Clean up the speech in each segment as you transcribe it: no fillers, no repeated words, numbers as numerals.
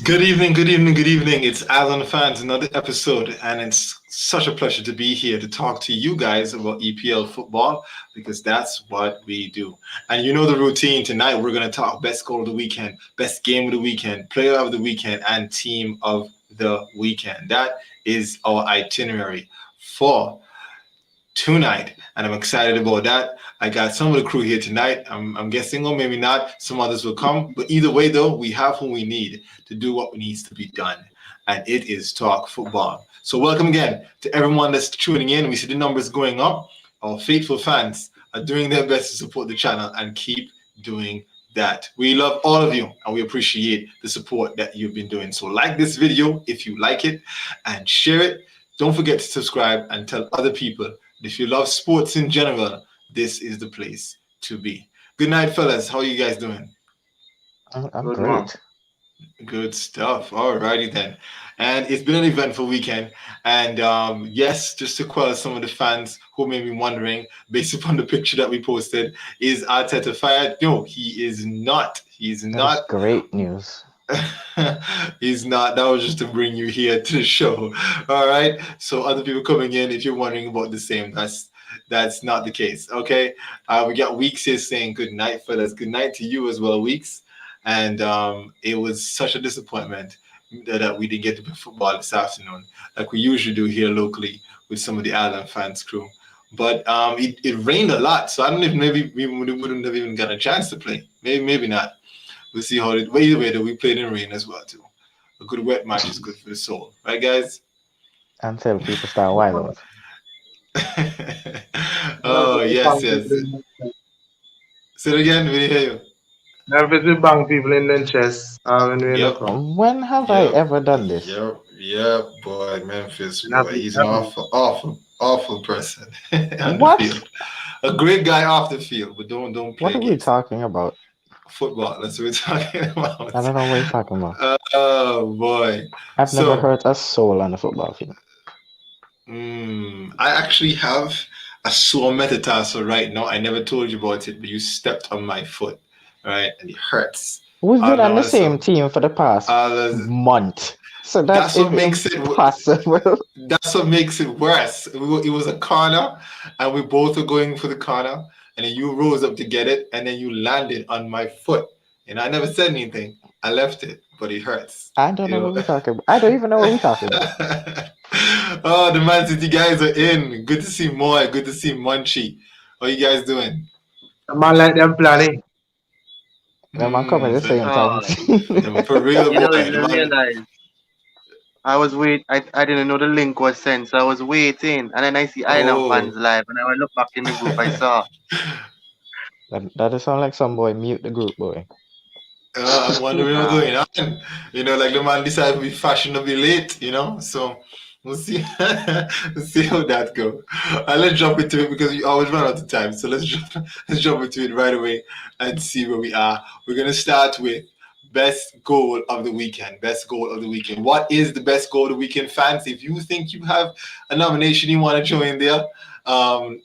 Good evening, good evening, good evening. It's Alan Fans, another episode, and it's such a pleasure to be here to talk to you guys about EPL football because that's what we do. And you know the routine. Tonight we're going to talk best goal of the weekend, best game of the weekend, player of the weekend, and team of the weekend. That is our itinerary for tonight, and I'm excited about that. I got some of the crew here tonight. I'm guessing, or maybe not, some others will come. But either way, though, we have who we need to do what needs to be done, and it is talk football. So welcome again to everyone that's tuning in. We see the numbers going up. Our faithful fans are doing their best to support the channel and keep doing that. We love all of you and we appreciate the support that you've been doing. So like this video if you like it and share it. Don't forget to subscribe and tell other people. If you love sports in general, this is the place to be. Good night, fellas. How are you guys doing? I'm great. Good stuff. All righty then. And it's been an eventful weekend. And yes, just to quell some of the fans who may be wondering, based upon the picture that we posted, is Arteta fired? No, he is not. He's not. That's great news. He's not. That was just to bring you here to the show. All right. So other people coming in, if you're wondering about the same, that's not the case. Okay. We got Weeks here saying good night, fellas. Good night to you as well, Weeks. And it was such a disappointment that we didn't get to play football this afternoon, like we usually do here locally with some of the Ireland fans crew. But it rained a lot, so I don't know if maybe we wouldn't have even got a chance to play. Maybe not. We'll see how it. Either way, though, we played in rain as well too. A good wet match is good for the soul, right, guys? Until people start wild. Oh yes. Say it again. We didn't hear you. Nervous we bang people in the chest when we Yep. When have I ever done this? Yep, boy, Memphis boy. He's an awful person. On What? the field. A great guy off the field, but don't play. What are we talking about? Football. That's what we're talking about. I don't know what you're talking about. Oh boy. I've never hurt a soul on the football field. I actually have a sore metatarsal right now. I never told you about it, but you stepped on my foot, right? And it hurts. We've been on the same team for the past month. So that's what makes it possible. That's what makes it worse. It was a corner, and we both were going for the corner, and then you rose up to get it, and then you landed on my foot. And I never said anything. I left it, but it hurts. I don't know what we're talking about. I don't even know what we're talking about. Oh, the Man City guys are in. Good to see Moy. Good to see Munchie. How you guys doing? The man like them planning. I'm coming at the same time. For real, I was waiting. I didn't know the link was sent, so I was waiting. And then I see Island fans live, and I look back in the group, I saw. That does sound like some boy mute the group, boy. I'm wondering what's going on. Like the man decided to be fashionably late, so we'll see. Let's see how that goes. Let's jump into it because we always run out of time. So let's jump into it right away and see where we are. We're gonna start with best goal of the weekend. Best goal of the weekend. What is the best goal of the weekend, fans? If you think you have a nomination you want to join there,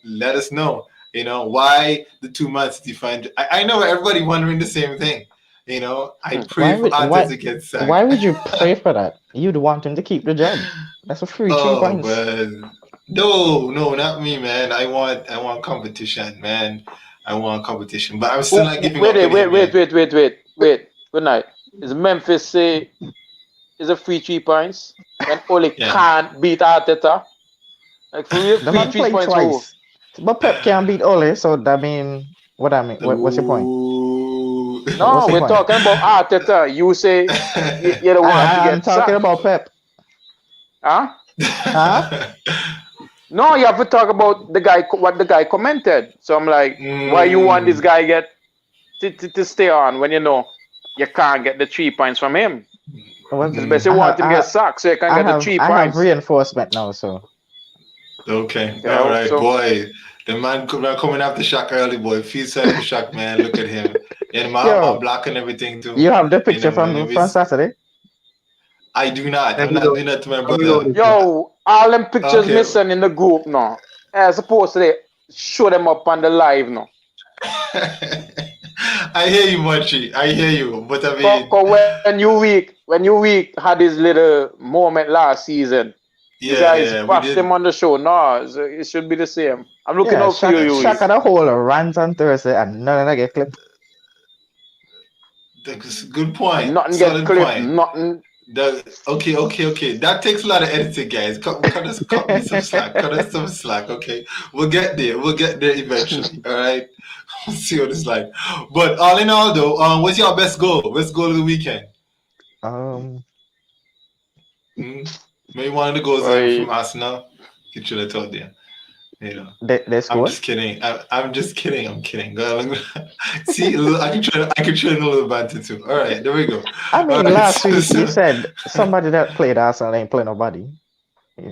let us know. Why the 2 Man City fans? I know everybody wondering the same thing. I pray for Arteta to get sacked. Why would you pray for that? You'd want him to keep the job. That's a free 3 points. Man. No, not me, man. I want competition, man. I want competition, but I'm still not giving up. Wait. Good night. Is Memphis say is a free 3 points and Ole can't beat Arteta? Like for real, the man played twice. But Pep can't beat Ole, so that mean what I mean? What's your point? No, we're talking about Arteta. You say you're the one to get I'm talking about Pep. Huh? Huh? No, you have to talk about what the guy commented. So I'm like, why you want this guy to stay on when you know you can't get the 3 points from him? Well, it's basically want him to get sacked so you can get the 3 points. I have reinforcement now, so. Okay. All right, boy. The man coming after Shaq early, boy. Feel sorry for Shaq, man. Look at him. And my black and everything too. You have the picture from Saturday? I do not. I'm not doing that to my brother. Yo, all them pictures missing in the group now. As opposed to show them up on the live now. I hear you, Munchie. I hear you. But I mean, when when you had his little moment last season, you guys bashed him on the show. No, it should be the same. I'm looking out for you, Shaq had a whole rant on Thursday and none of that get clipped. That's a good point. Nothing Solid get clipped. point. Nothing. Okay. That takes a lot of editing, guys. Cut me some slack. Cut us some slack. Okay, we'll get there. We'll get there eventually. All right. We'll see what it's like. But all in all, though, what's your best goal? Best goal of the weekend? Maybe one of the goals from Arsenal. You should have told there. You know, I'm just kidding. I'm just kidding. I'm kidding. See, I can train a little banter too. All right, there we go. I mean, last week you said somebody that played Arsenal ain't play nobody.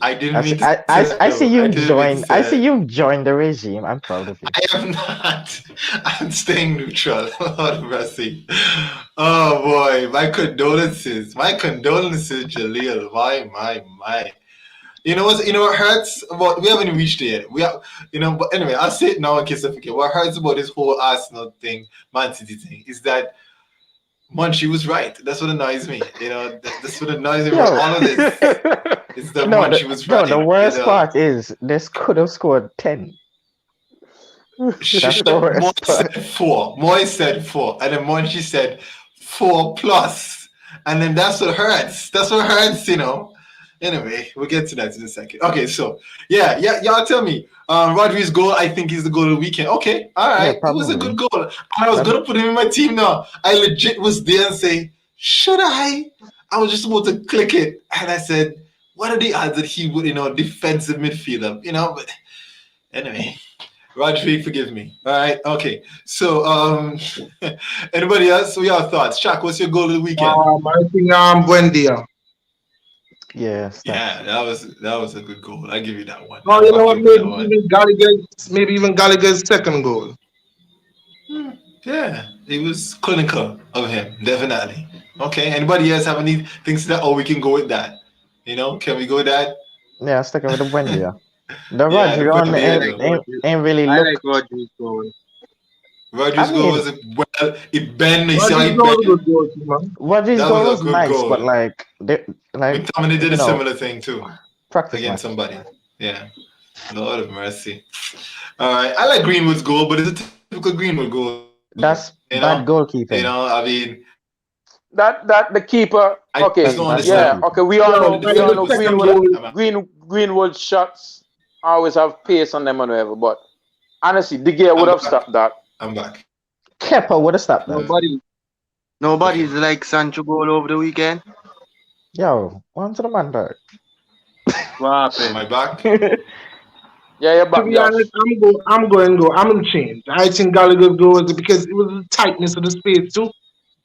I didn't mean to. I see you join. I see you join the regime. I'm proud of you. I am not. I'm staying neutral. Lord mercy. Oh boy, my condolences. My condolences, Jaleel. My. You know what hurts about, we haven't reached it yet. But anyway, I'll say it now in case I forget. What hurts about this whole Arsenal thing, Man City thing, is that Munchie was right. That's what annoys me. That's what annoys me about all of this. It's that Munchie was right. No, the worst part is this could have scored 10. That's the worst part. Said 4. Moy said 4. And then Munchie said 4 plus. And then that's what hurts. That's what hurts, Anyway, we'll get to that in a second. Okay, so y'all tell me. Rodri's goal, I think, is the goal of the weekend. Okay, all right. It was a good goal. I was gonna put him in my team now. I legit was there and say, should I? I was just about to click it, and I said, what are the odds that he would, defensive midfielder, But anyway, Rodri, forgive me. All right, okay. So, anybody else? What y'all thoughts? Chuck, what's your goal of the weekend? I think Buendia. Yes. Yeah, that was a good goal. I give you that one. Oh, you know what? Maybe even Gallagher's second goal. Yeah, it was clinical of him, definitely. Okay, anybody else have any things that? Oh, we can go with that. Can we go with that? Yeah, sticking with the Buendia. The Rodri one ain't really look. I like Rodri's goal. Rodri's goal was it bent. Rodri's goal was nice, goal. But like McTominay did a similar thing too. Practice against somebody. Yeah. Lord of mercy. All right. I like Greenwood's goal, but it's a typical Greenwood goal. That's bad goalkeeping. I mean that the keeper. Okay. Yeah. Okay. We all know Greenwood shots always have pace on them and whatever, but honestly, De Gea would have stopped that. I'm back. Kepa would have stopped that. Nobody's like Sancho goal over the weekend. Yo, on to the man back. What happened? Am I back? Yeah, you're back. To be honest, I'm going to go. I'm going to change. I think Gallagher's goal was because it was the tightness of the space too.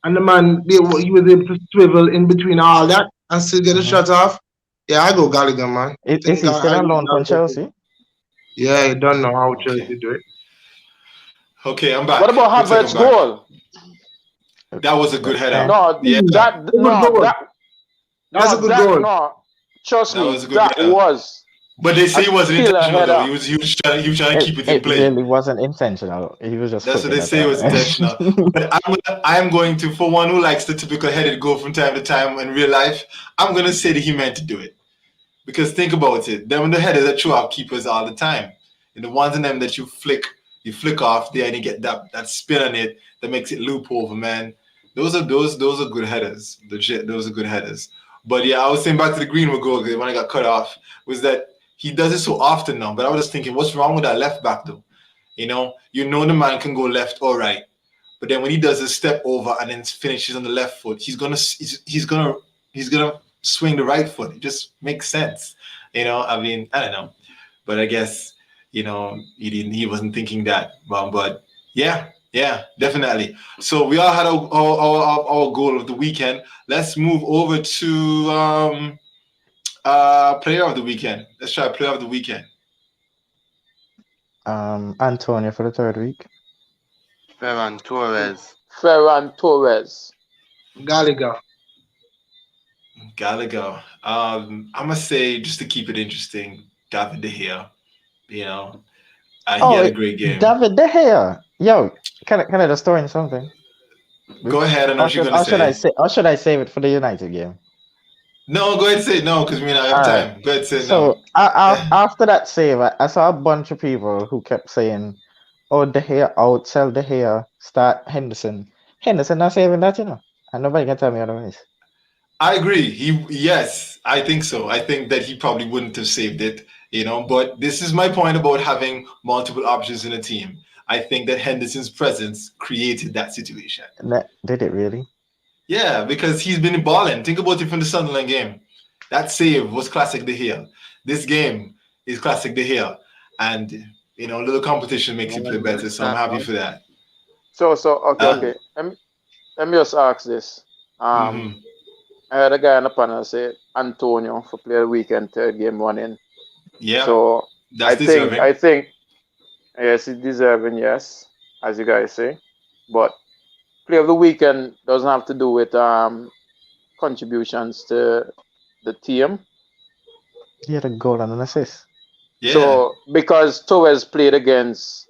And the man, he was able to swivel in between all that and still get a shot off. Yeah, I go Gallagher, man. Is he still on loan from Chelsea? Yeah, I don't know how Chelsea do it. Okay, I'm back. What about Havertz's goal? That was a good header. No, that's a good goal. No, trust me, that header. Was. But they say he wasn't intentional though. He was trying to keep it in play. It really wasn't intentional. He was just. That's what they say was intentional. But I'm going to, for one who likes the typical headed goal from time to time in real life, I'm going to say that he meant to do it. Because think about it, them the headers that throw out keepers all the time. And the ones in them that you flick off there and you get that spin on it that makes it loop over, man. Those are good headers. Legit, those are good headers. But yeah, I was saying back to the Greenwood goal when I got cut off was that he does it so often now. But I was just thinking, what's wrong with that left back though? You know the man can go left or right, but then when he does a step over and then finishes on the left foot, he's gonna swing the right foot. It just makes sense. I mean, I don't know, but I guess he wasn't thinking that. But yeah, definitely. So we all had our goal of the weekend. Let's move over to player of the weekend. Let's try player of the weekend. Antonio for the third week. Ferran Torres. Gallagher. I'm gonna say, just to keep it interesting, David De Gea. He had a great game. David De Gea. Yo, can I just throw in something? Go ahead. I know what you're gonna say. Or should I save it for the United game? No, go ahead and say it now, because we don't have time. Go ahead and say it now. So after that save, I saw a bunch of people who kept saying, "Oh, De Gea out, sell De Gea, start Henderson." Henderson not saving that, and nobody can tell me otherwise. I agree. Yes, I think so. I think that he probably wouldn't have saved it, But this is my point about having multiple options in a team. I think that Henderson's presence created that situation. Did it really? Yeah, because he's been balling. Think about it from the Sunderland game. That save was classic De Gea. This game is classic De Gea. And, a little competition makes you play better, so I'm happy for that. Okay. Let me just ask this. I heard a guy on the panel say Antonio for player of the weekend, third game running. Yeah. So that's deserving. I think yes, he's deserving, yes, as you guys say. But player of the weekend doesn't have to do with contributions to the team. He had a goal and an assist. Yeah. So because Torres played against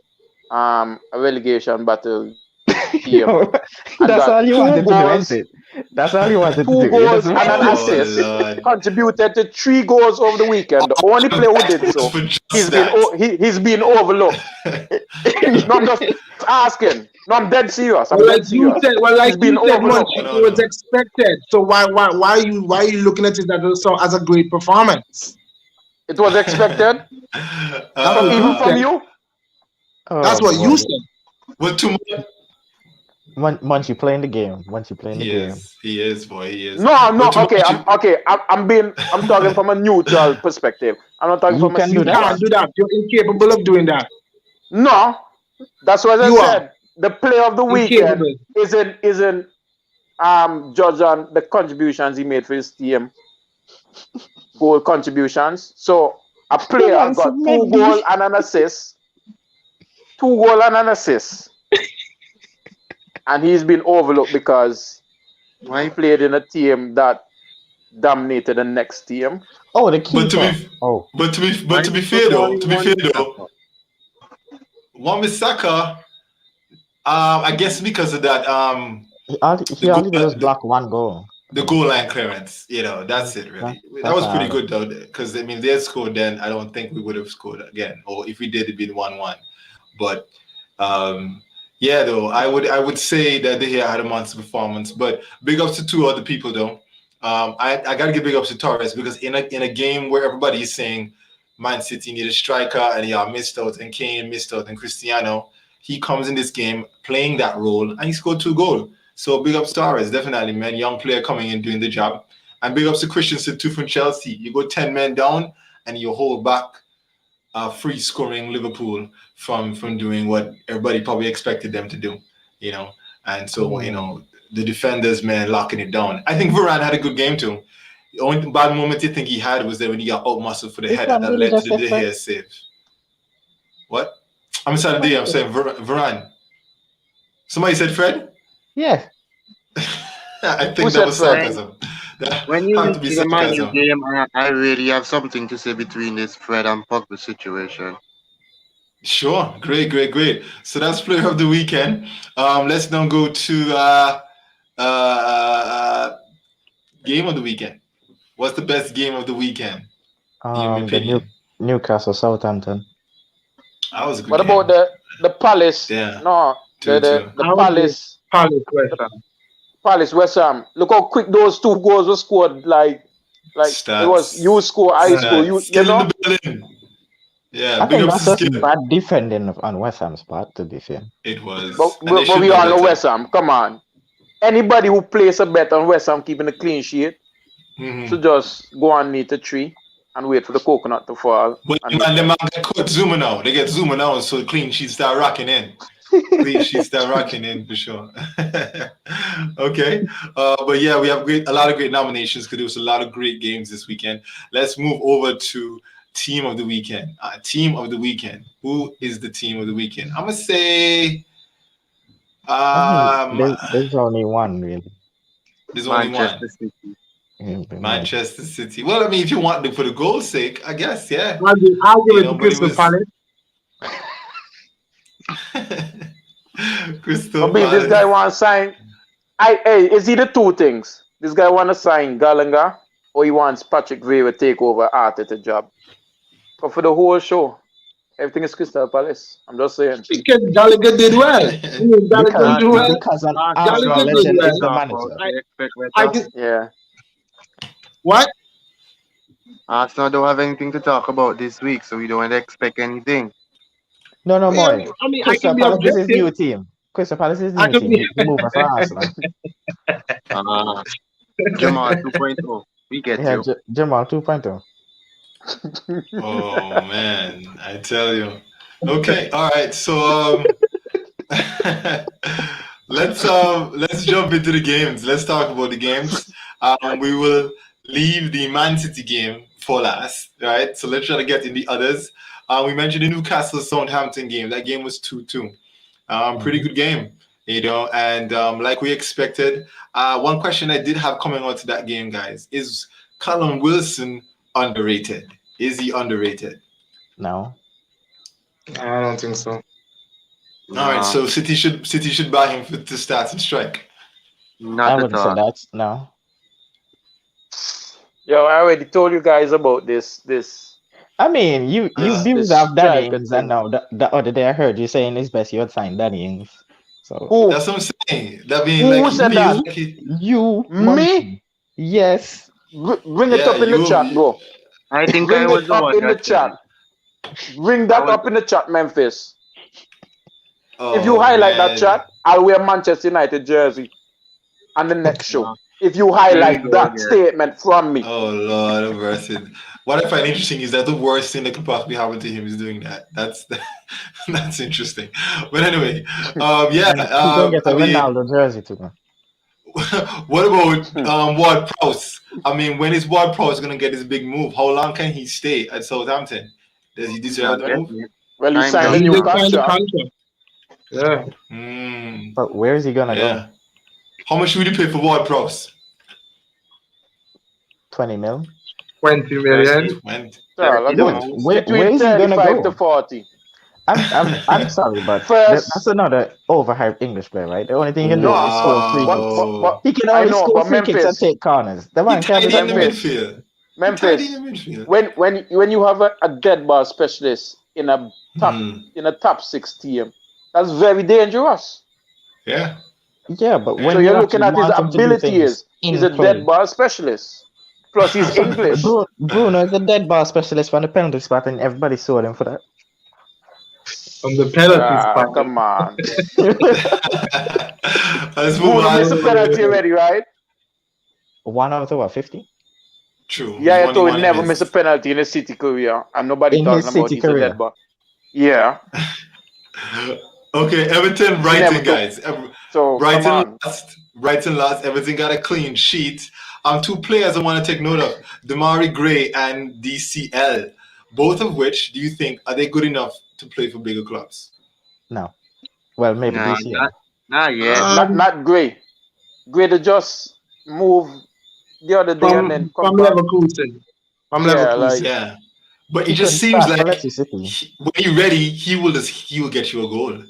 a relegation battle team. That's all you wanted to do, isn't it? That's all you wanted to do. 2 goals and an assist. Contributed to 3 goals over the weekend. The only player who did so. He's been overlooked. Not just asking. No, I'm dead serious. Like you said, it was expected. So why are you looking at it as a great performance? It was expected. Even from you. That's what you said. What too much? Once you play in the game, game. He is, boy. He is. No. Okay. I'm talking from a neutral perspective. I'm not talking from a. You can't do that. You're incapable of doing that. No, that's what I said. The player of the weekend isn't judged on the contributions he made for his team. Goal contributions. So a player got 2 goals and an assist. 2 goals and an assist. And he's been overlooked because he played in a team that dominated the next team. Oh, the keeper. But to be fair though, Wan-Bissaka, I guess because of that, he only does block 1 goal. The goal line clearance, that's it really. That was pretty good though, because they had scored then. I don't think we would have scored again, or if we did, it'd been 1-1. But yeah, though I would say that they had a monster performance. But big ups to 2 other people though. I gotta give big ups to Torres, because in a game where everybody is saying Man City need a striker and missed out, and Kane missed out, and Cristiano, he comes in this game playing that role and he scored 2 goals. So big ups to Torres, definitely, man. Young player coming in doing the job. And big ups to Christensen too from Chelsea. You go 10 men down and you hold back free scoring Liverpool from doing what everybody probably expected them to do, And so, the defenders, man, locking it down. I think Varane had a good game too. The only bad moment I think he had was that when he got out-muscled for the header that led to the De Gea save. What? I'm saying Varane. Somebody said Fred? Yeah. I think that was sarcasm. When you look at the Man U game, I really have something to say between this Fred and Pogba situation. Sure. Great. So that's player of the weekend. Let's now go to game of the weekend. What's the best game of the weekend? The Newcastle Southampton. That was a good What game. about the Palace? Yeah. No, the Palace. Palace West Ham. Look how quick those 2 goals were scored. Like Stats. It was you score, I score. You know. In the building. Yeah, I think that's just bad defending on West Ham's part, to be fair. It was. But we all know West Ham. Come on. Anybody who plays a bet on West Ham keeping a clean sheet should just go and meet a tree and wait for the coconut to fall. But them get caught zooming now. They get zooming out, so clean sheets start rocking in. Clean sheets start rocking in for sure. Okay. But yeah, we have a lot of great nominations because there was a lot of great games this weekend. Let's move over to team of the weekend. Team of the weekend. Who is the team of the weekend? I'm gonna say there's only one really. There's only Manchester one. City. Manchester City. Well, I mean, if you want to for the goal's sake, I guess, yeah. I'll give it to Crystal Palace. Crystal This guy wants to sign Hey, is either two things. This guy want to sign Gallagher, or he wants Patrick Vieira take over Arteta job. But for the whole show, everything is Crystal Palace. I'm just saying. Because Gallagher did well. Gallagher did well. Because an Gallagher Arsenal did legend well. is the manager. I can, Yeah. what? Arsenal don't have anything to talk about this week, so we don't expect anything. No, Yeah, boy. I mean, I Crystal can be Palace is his new objective. team. Crystal Palace is his I new can team. be. He moved from Arsenal. Jamal 2.0. We get Yeah, you. Jamal 2.0. Oh man, I tell you. Okay, all right. So let's jump into the games. Let's talk about the games. We will leave the Man City game for last, right? So let's try to get in the others. We mentioned the Newcastle Southampton game. That game was 2-2. Pretty good game, and like we expected. One question I did have coming out to that game, guys, is Callum Wilson underrated? Is he underrated? No. I don't think so. All right, so City should buy him to start and strike. Not I at wouldn't say all. that. No. Yo, I already told you guys about this. I mean, you Yeah. build This up Danny striker Ings, and thing. now the other day I heard you saying it's best you would sign Danny Ings. So Who? That's what I'm saying. That mean Who like said he that? feels like he, you Me? monkey. Yes. Bring it Yeah, up in the you- chat, bro. I think Bring I was it the up one in the that said chat. it. Bring that up in the chat, Memphis. oh, If you highlight that man. chat, I'll wear Manchester United jersey on the next show. Wow. If you There highlight you go that again. statement from me. Oh Lord of mercy. What I find interesting is that the worst thing that could possibly happen to him is doing that. That's that's interesting. But anyway, yeah. And he's gonna get a I mean, Ronaldo jersey too. what about Ward Prowse? I mean, when is Ward Prowse gonna get his big move? How long can he stay at Southampton? Does he deserve Not the move? getting it. Well, he Time signed a down. He new did sign the contract. contract. Yeah. Mm, But where is he gonna go? yeah. How much would you pay for Ward Prowse? 20 mil? 20 million. 20. Yeah, like Where, it's where between is he gonna 35 to go? 40. I'm sorry, but First- that's another overhyped English player, right? The only thing he can do No, is score free kicks. but He can I only know, score but free kicks and Memphis, take corners. The man He can't do tied in the that. Memphis. midfield. Memphis, He tied in the midfield. when you have a dead ball specialist in a top 6 team, that's very dangerous. Yeah. Yeah, but when So you're you looking actually at his want him to do abilities. things He's in a play. dead ball specialist. Plus, he's English. Bruno is a dead ball specialist from the penalty spot, and everybody saw him for that. From the penalty spot. Come on. Let's move Bruno on. missed a penalty already, right? 1 out of what, 50? True. Yeah, I He's thought one he he never missed. missed a penalty in his City career, and nobody In talking his about City he's a career. dead ball. Yeah. Okay, Everton, Never Brighton, took- guys. So come on. Brighton lost. Everton got a clean sheet. Two players I want to take note of: Damari Gray and DCL. Both of which, do you think, are they good enough to play for bigger clubs? No. Well, maybe Nah, this year. yeah. Not Gray. Gray to just move the other day and then From come back. Leverkusen. From Yeah, Leverkusen. like- Yeah, but He it just couldn't seems start for like Leicester City. when he's ready, he will get you a goal.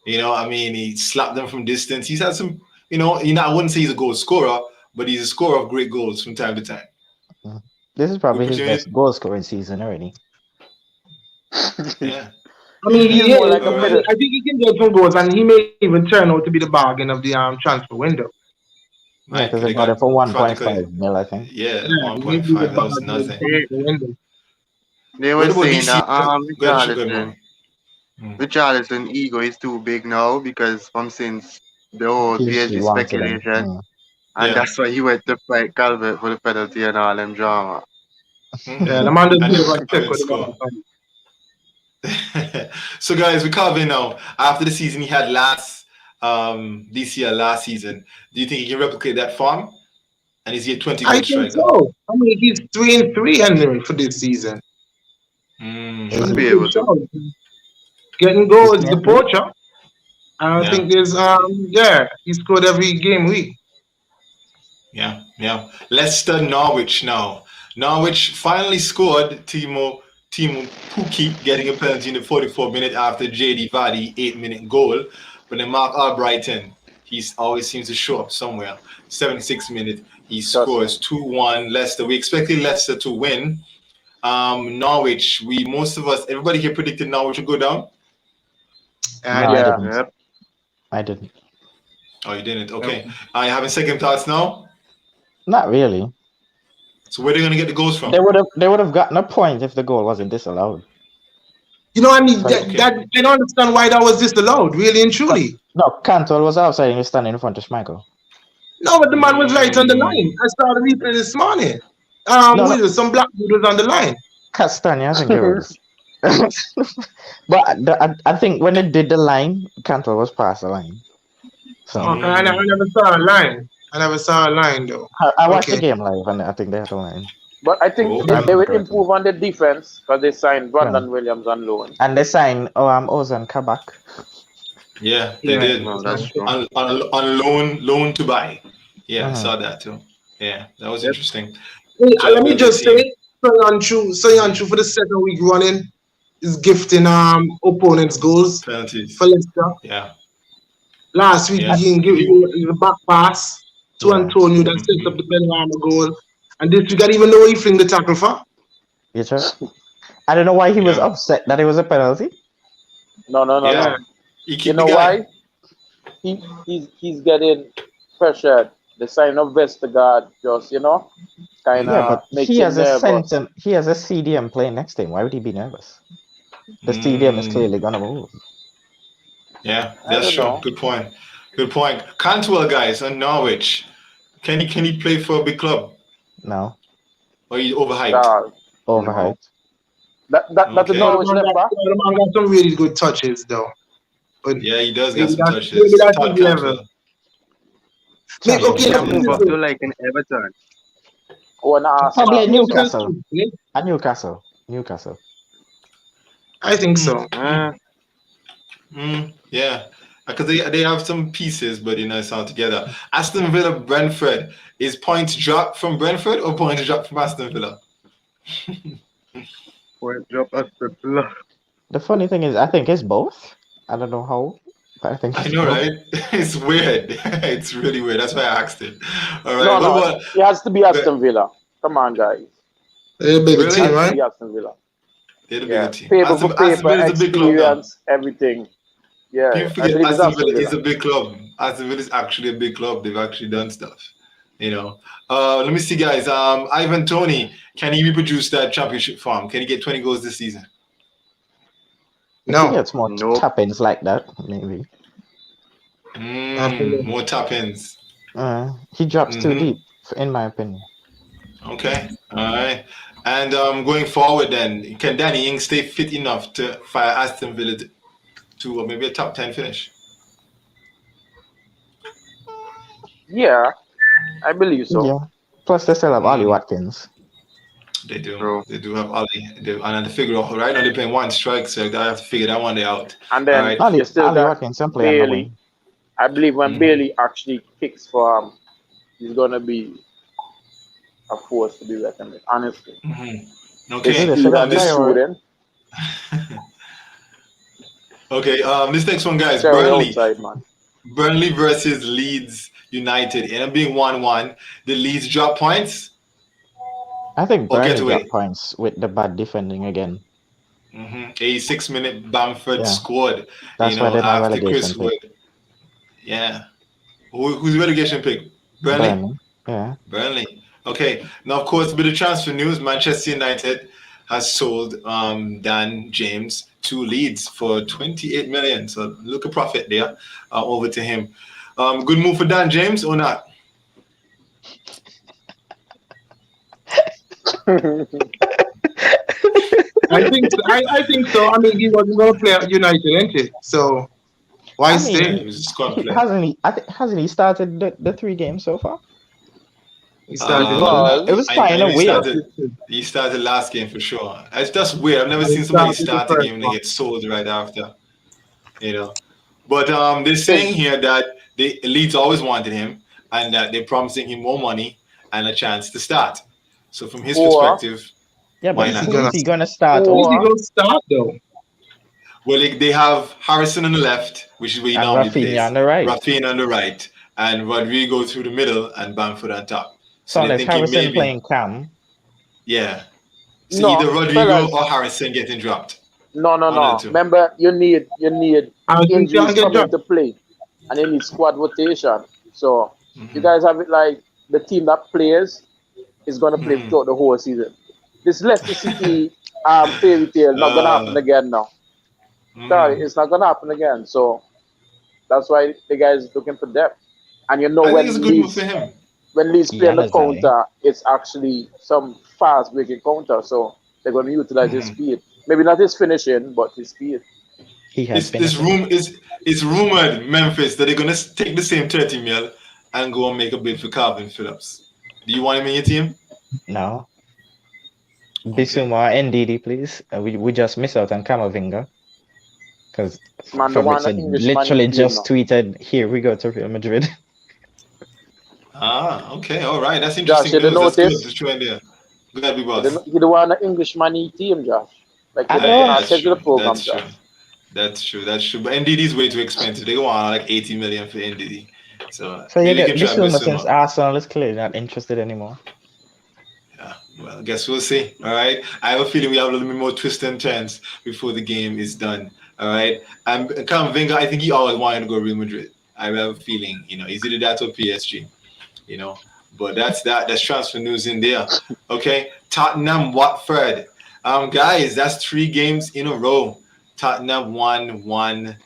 I mean, he slapped them from distance. He's had some, I wouldn't say he's a goal scorer, but he's a scorer of great goals from time to time. This is probably his Opportunity. best goal scoring season already. Yeah. I mean, He's he more is. like a middle. I think he can get some goals, and he may even turn out to be the bargain of the transfer window. Yeah, because they got it for 1.5 mil, I think. Yeah, Yeah, he may be 1.5. the That was bargain of the nothing. transfer window. They What were about saying DC? that Go ahead, Richarlison ego is too big now because since the whole PSG PSG wanted him. speculation, and Yeah. that's why he went to fight Calvert for the penalty and all them drama. Yeah, the man doesn't And give a then check with the score. ball. So, guys, we Calvin now. After the season he had DCL last season, do you think he can replicate that form? And is he a 20 I goal think striker? so. I mean, he's 3-3 Henry for this season. Should be able to. Getting goals, He's the poacher. I Yeah. think there's he scored every game week. Yeah. Leicester, Norwich now. Norwich finally scored. Timo Pukki getting a penalty in the 44th minute after JD Vardy 8-minute goal. But then Mark Albrighton he always seems to show up somewhere. 76th minute, he scores 2-1 Leicester. We expected Leicester to win. Norwich, everybody here predicted Norwich would go down. I didn't. Oh, you didn't? Okay. Are you having second thoughts now? Not really. So where are they going to get the goals from? They would have gotten a point if the goal wasn't disallowed. I don't understand why that was disallowed, really and truly. No, Cantwell was outside and he was standing in front of Schmeichel. No, but the man was right on the line. I saw the replay this morning. Some black dude was on the line. Castagna, I think it was. But I think when they did the line, Cantwell was past the line. So I never saw a line. Though. I watched the game live and I think they had a line. But I think they will improve on the defense because they signed Brandon Williams on loan. And they signed Ozan Kabak. Yeah, they did. No, that's true. On loan to buy. Yeah, I saw that too. Yeah, that was interesting. Let me just say, Soyuncu for the second week running is gifting opponents goals. Penalties. For Leicester. Yeah. Last week he didn't give you the back pass to Antonio that sets up the Benrahma goal. And this week I didn't even know what he flinged the tackle for. Yes, sir. I don't know why he was upset that it was a penalty. No. You know why? He's getting pressured. The sign of Vestergaard just, kind of makes him nervous. He has a CDM playing next to him. Why would he be nervous? The CDM is clearly gonna move. Yeah, that's true. Good point. Cantwell, guys, on Norwich. Can he play for a big club? No. Or he's overhyped? Overhyped. That's the Norwich left back. The man got some really good touches, though. But yeah, he does get some touches. Maybe that's his level. Let's move up to like an Everton. Probably Newcastle. Newcastle. I think so. Yeah, because they have some pieces, but it's all together. Aston Villa, Brentford. Is points dropped from Brentford or points dropped from Aston Villa? Point drop Aston Villa. The funny thing is, I think it's both. I don't know how, but I think I know, right? It's weird. It's really weird. That's why I asked it. All right. No, it has to be Aston Villa. Come on, guys. They're a bigger team, right? Aston Villa. They're the bigger team. Paper for paper, experience, everything. Yeah, people forget Aston Villa is a big club. Aston Villa is actually a big club. They've actually done stuff. Let me see, guys. Ivan Toney, can he reproduce that championship form? Can he get 20 goals this season? No. It's more tap-ins like that, maybe. More tap-ins. He drops too deep, in my opinion. Okay. All right. And going forward then, can Danny Ings stay fit enough to fire Aston Villa to maybe a top 10 finish? Yeah, I believe so. Yeah. Plus, they still have Ollie Watkins. They do. Bro. They do have Ollie. And they figure out right now they're playing one strike, so I have to figure that one day out. And then Ollie still Watkins can play Bailey. I believe when Bailey actually kicks for he's gonna be a force to be reckoned with. Honestly. Okay. Okay. This next one, guys. Burnley versus Leeds United. And being 1-1, the Leeds drop points. I think Burnley got points with the bad defending again. A 6-minute Bamford scored. That's why they have relegation pick. Yeah. Who's relegation pick? Burnley? Yeah. Burnley. Okay. Now, of course, a bit of transfer news. Manchester United has sold Dan James to Leeds for 28 million. So look a profit there over to him. Good move for Dan James or not? I think so. I mean, he wasn't going to play at United, ain't he? So why stay? He was a squad player. Hasn't he started the 3 games so far? He started. It was kind of weird. He started last game for sure. It's just weird. I've never seen somebody start a game and they get sold right after. But they're saying here that the Leeds always wanted him and that they're promising him more money and a chance to start. So from his perspective, but is he gonna start? Who is he gonna start though? Well, they have Harrison on the left which is where he And normally Rafinha plays. on the right. Rafinha on the right, and Rodrigo through the middle, and Bamford on top. So they're unless thinking Harrison maybe, playing Cam, yeah. So either No, Rodrigo fellas. or Harrison getting dropped. No. One of the two. Remember, you need And he injuries can't get coming dropped. into play, and you need squad rotation. So you Mhm. guys have it like the team that plays is going to play Mhm. throughout the whole season. This Leicester City fairy tale not going to happen Uh, again now. Sorry, mhm. it's not going to happen again. So that's why the guys looking for depth. And you know I think it's a good move for him. when Leeds play on the Yanazai, counter, it's actually some fast breaking counter. So they're going to utilize his Mhm. speed. Maybe not his finishing, but his speed. he has It's finishing. room it's rumored Memphis that they're gonna take the same 30 mil and go and make a bid for Calvin Phillips. Do you want him in your team? No. Okay. Bissouma, NDD, please. We just miss out on Camavinga. Because Man, the one Fabric the said English money literally team just now. tweeted, here we go to Real Madrid. Okay, all right. That's Josh, interesting you didn't news. That's good. The notice? trend there. Go ahead, big You boss. didn't, you the one the English money team, Josh. Like I you Yeah, know, know. that's check the true. program, That's true. Josh. That's true. That's true. But NDD is way too expensive. They go on like 80 million for NDD. So So you maybe you get can try Bissouma since Bissouma. Arsenal is clearly not interested anymore. Yeah, well, I guess we'll see. All right. I have a feeling we have a little bit more twists and turns before the game is done. All right. And Camavinga, I think he always wanted to go Real Madrid. I have a feeling, he's either that or PSG, you know. But that's that. That's transfer news in there. Okay. Tottenham, Watford. Guys, that's 3 games in a row. Tottenham won 1-1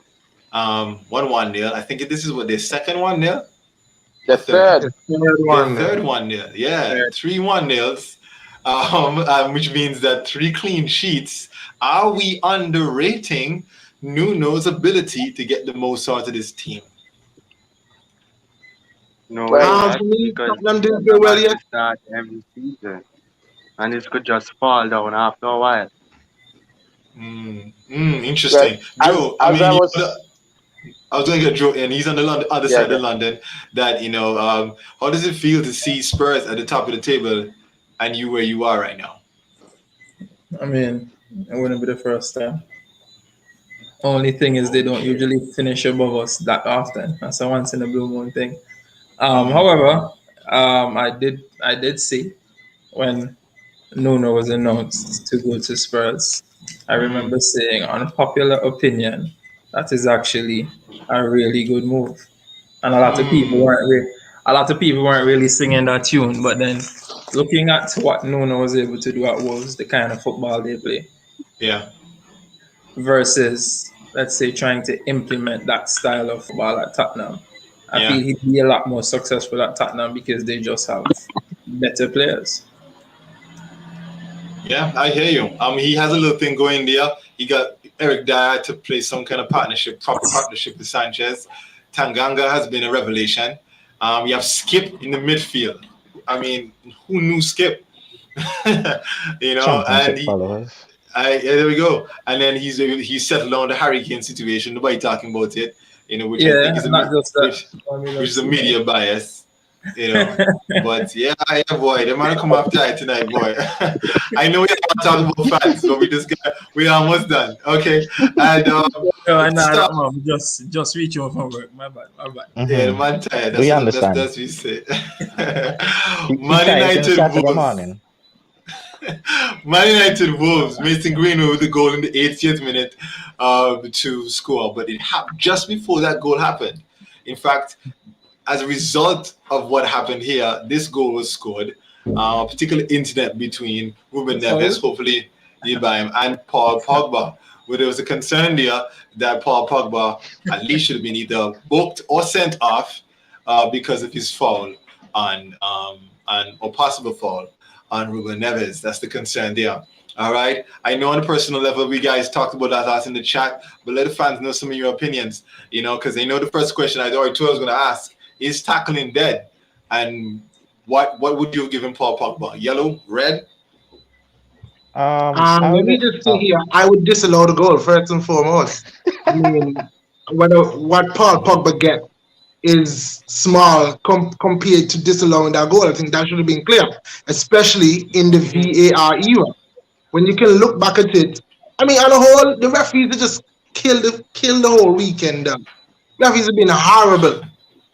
nil. I think this is what their second 1-0 The or third. third. The third Their one. third 1-0. Yeah, 3-1 nils. Which means that 3 clean sheets. Are we underrating Nuno's ability to get the most out of this team? No, we're Well, not, For me, because Tottenham didn't play Tottenham well has yet. to start every season. And this could just fall down after a while. well, Interesting. as Joe, I as mean, I was, I was going to get Joe, and he's on the other yeah, side yeah. of London. That how does it feel to see Spurs at the top of the table, and you where you are right now? I mean, it wouldn't be the first time. Only thing is they don't Okay. usually finish above us that often. That's a once in a blue moon thing. Mm, However, I did see when Nuno was announced to go to Spurs. I mm, remember saying, unpopular opinion, that is actually a really good move. And mm. a lot of people weren't really singing that tune. But then, looking at what Nuno was able to do at Wolves, the kind of football they play, Yeah. versus let's say trying to implement that style of football at Tottenham, I Yeah. feel he'd be a lot more successful at Tottenham because they just have better players. Yeah, I hear you. He has a little thing going there. He got Eric Dyer to play some kind of proper partnership with Sanchez. Tanganga has been a revelation. You have Skip in the midfield. I mean, who knew Skip? And Championship followers. yeah, there we go. And then he's settled on the Hurricane situation. Nobody talking about it. Which I Yeah, think is not just that. which is a media bias. But yeah, boy, they might come after it tonight, boy. I know we are talking about fans, but we almost done. Okay, and No, I know start. that man. Just reach out from work. My bad. My bad. Yeah, the Mm-hmm. man tired. We That's understand. what we say. He Man tired since United Saturday Wolves. morning. Man United Wolves. Mason Greenwood with the goal in the 80th minute to score, but it happened just before that goal happened. In fact, as a result of what happened here, this goal was scored. A particular incident between Ruben Neves, hopefully you buy him, and Paul Pogba, where there was a concern there that Paul Pogba at least should have been either booked or sent off because of his foul or possible foul on Ruben Neves. That's the concern there. All right. I know on a personal level, we guys talked about that last in the chat, but let the fans know some of your opinions, because they know the first question I already told I was going to ask is tackling dead. And what would you have given Paul Pogba? Yellow, red? I Let would. me just say here, I would disallow the goal first and foremost. I mean, what Paul Pogba get is small compared to disallowing that goal. I think that should have been clear, especially in the VAR era. When you can look back at it, I mean, on the whole, the referees just killed the whole weekend. Referees have been horrible.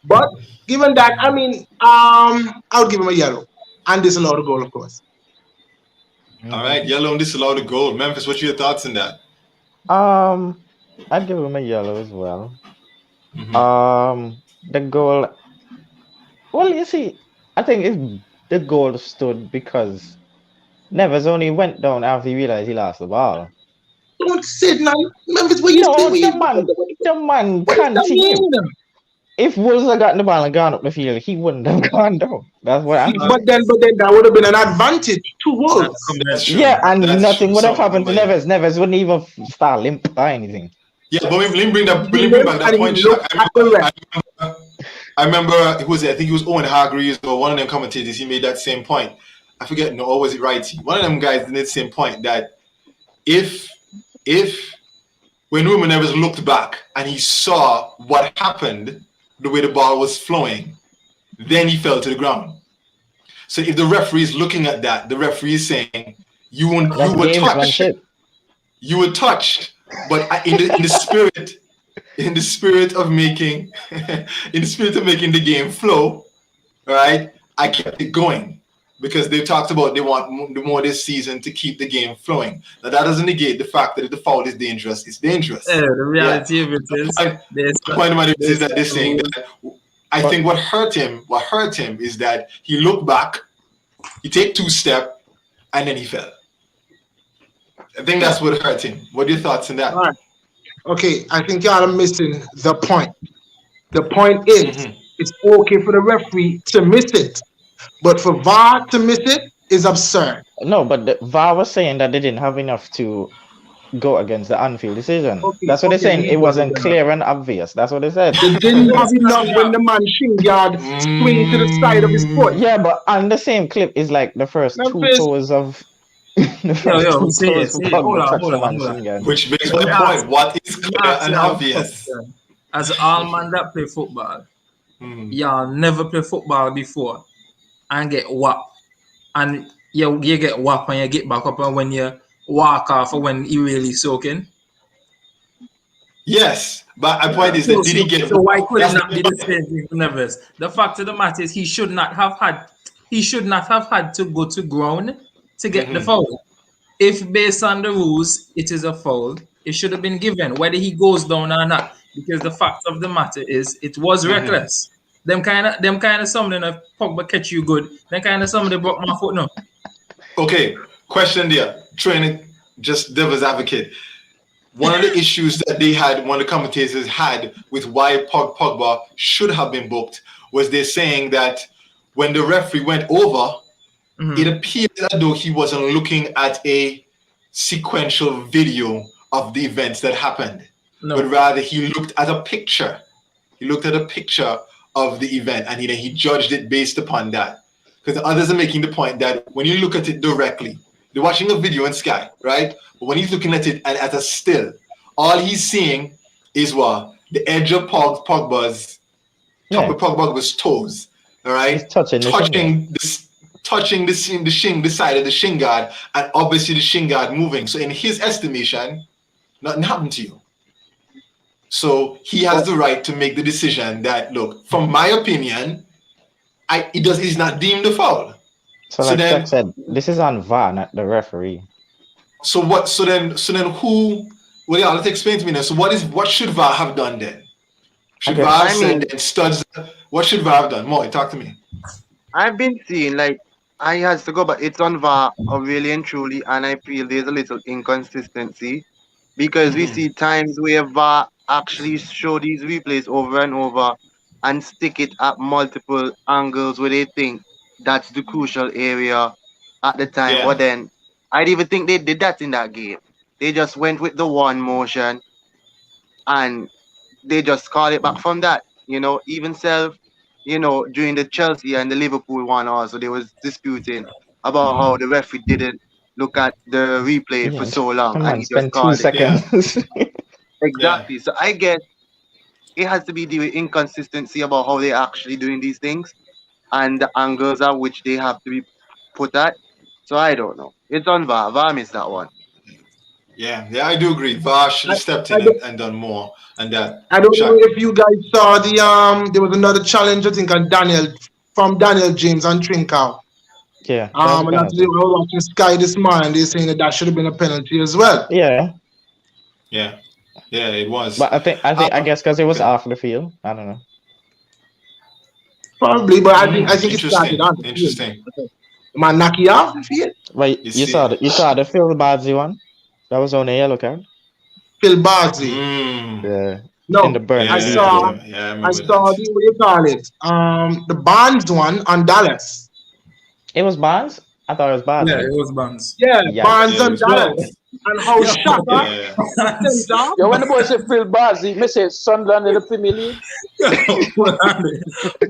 But given that, I mean, I'll give him a yellow and disallow the goal, of course. All right, yellow and disallow the goal. Memphis, what's your thoughts on that? I'd give him a yellow as well. The goal. Well, you see, I think the goal stood because Neves only went down after he realized he lost the ball. Don't sit now, Memphis. What you No, say? the man What does can't that see him. mean? If Wolves had gotten the ball and gone up the field, he wouldn't have gone down. That's what I'm saying. But then that would have been an advantage to Wolves. That's true. Yeah, and That's nothing true. would have happened to Neves. Neves wouldn't even start limp or anything. Yeah, but let me bring back that point. I remember who was it? I think it was Owen Hargreaves or one of them commentators. He made that same point. I forget. No, or was it Righty? One of them guys made the same point that if when Ruben Neves looked back and he saw what happened, the way the ball was flowing, then he fell to the ground. So if the referee is looking at that, the referee is saying you were touched. You were touched, but in the spirit of making the game flow, right? I kept it going because they talked about they want more this season to keep the game flowing. Now that doesn't negate the fact that if the foul is dangerous, it's dangerous. The reality of it is, the point of it is that they're saying that I think what hurt him is that he looked back, he take 2 steps, and then he fell. I think that's what hurt him. What are your thoughts on that? All right. Okay, I think y'all are missing the point. The point is, it's okay for the referee to miss it, but for VAR to miss it is absurd. No, but the VAR was saying that they didn't have enough to go against the on-field decision. That's what they're saying. It wasn't clear and obvious. That's what they said. They didn't have enough when the man Shingard swing to the side of his foot. Yeah, but on the same clip is like the first 2 toes of hold on. Which makes the point. What is clear and obvious? As all man that play football, y'all never play football before and get whacked. And you get whacked and you get back up and when you walk off or when you really soaking. Yes, but my point is that did he get? So why could he not be the same thing to Neves? The fact of the matter is he should not have had to go to ground to get the foul. If based on the rules it is a foul, it should have been given whether he goes down or not. Because the fact of the matter is it was reckless. Them kind of something if Pogba catch you good. Them kind of something broke my foot now. Okay, question there. Training, just devil's advocate. One of the issues that they had, one of the commentators had with why Pogba should have been booked was they're saying that when the referee went over, it appeared as though he wasn't looking at a sequential video of the events that happened, but rather he looked at a picture. He looked at a picture of the event and he judged it based upon that. Because others are making the point that when you look at it directly, they're watching a video in Sky, right? But when he's looking at it and at a still, all he's seeing is what? The edge of Pogba's toes, all right? He's touching the side of the shin guard, and obviously the shin guard moving. So in his estimation, nothing happened to you. So he has the right to make the decision that, look, from my opinion, he's not deemed a foul. So like Chuck said, this is on VAR, not the referee. So what? So then who? Well, yeah, let's explain to me now. So what should VAR have done then? Should VAR then studs? What should VAR have done? Moy, talk to me. I've been seeing I has to go, but it's on VAR really and truly, and I feel there's a little inconsistency because we see times where VAR actually show these replays over and over and stick it at multiple angles where they think that's the crucial area at the time. But then I didn't even think they did that in that game. They just went with the one motion and they just called it back from that. Even during the Chelsea and the Liverpool one also, they was disputing about how the referee didn't look at the replay for so long. Come and on, he spend just called 2 seconds. Exactly. So I guess it has to be the inconsistency about how they're actually doing these things and the angles at which they have to be put at. So I don't know. It's on VAR. VAR missed that one. Yeah, I do agree. VAR should have stepped in and done more. And that. I don't know if you guys saw there was another challenge I think on Daniel James and Trincao. Yeah. And that's I was watching Sky this morning. They're saying that should have been a penalty as well. Yeah. Yeah, it was. But I guess because it was off the field. I don't know. Probably, but I think it started on the field. Interesting. Man, knock you off the field. But you saw the Phil Bardsley one. That was on a yellow card. Phil Bardsley. Yeah. No, in the Burnley. I saw what you call it. The Barnes one on Dallas. It was Barnes? I thought it was Barnes. Yeah, it was Barnes. Yeah, Barnes and Dallas. And how shocker. Yo, when the boy said Phil Bardsley, me say Sunderland in the Premier League.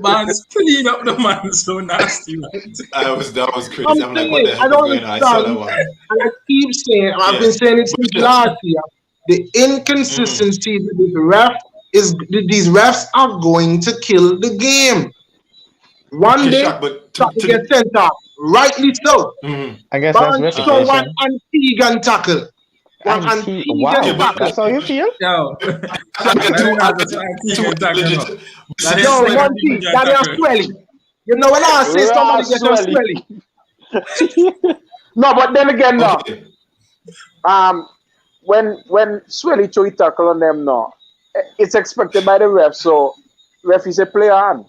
Barnes clean up the man so nasty. That was crazy. I'm like, what the heck is going on? I saw that one. And I keep saying, I've been saying it since last year, the inconsistency that these refs are going to kill the game. One day, to get sent off. Rightly so. I guess Barnes saw one Antigan tackle. Wow, that's how you feel? Yo, that is swelling. You know when I say somebody gets swelling. No, but then again, no. When Swelly throw a tackle on them now, it's expected by the ref, so ref is a player on.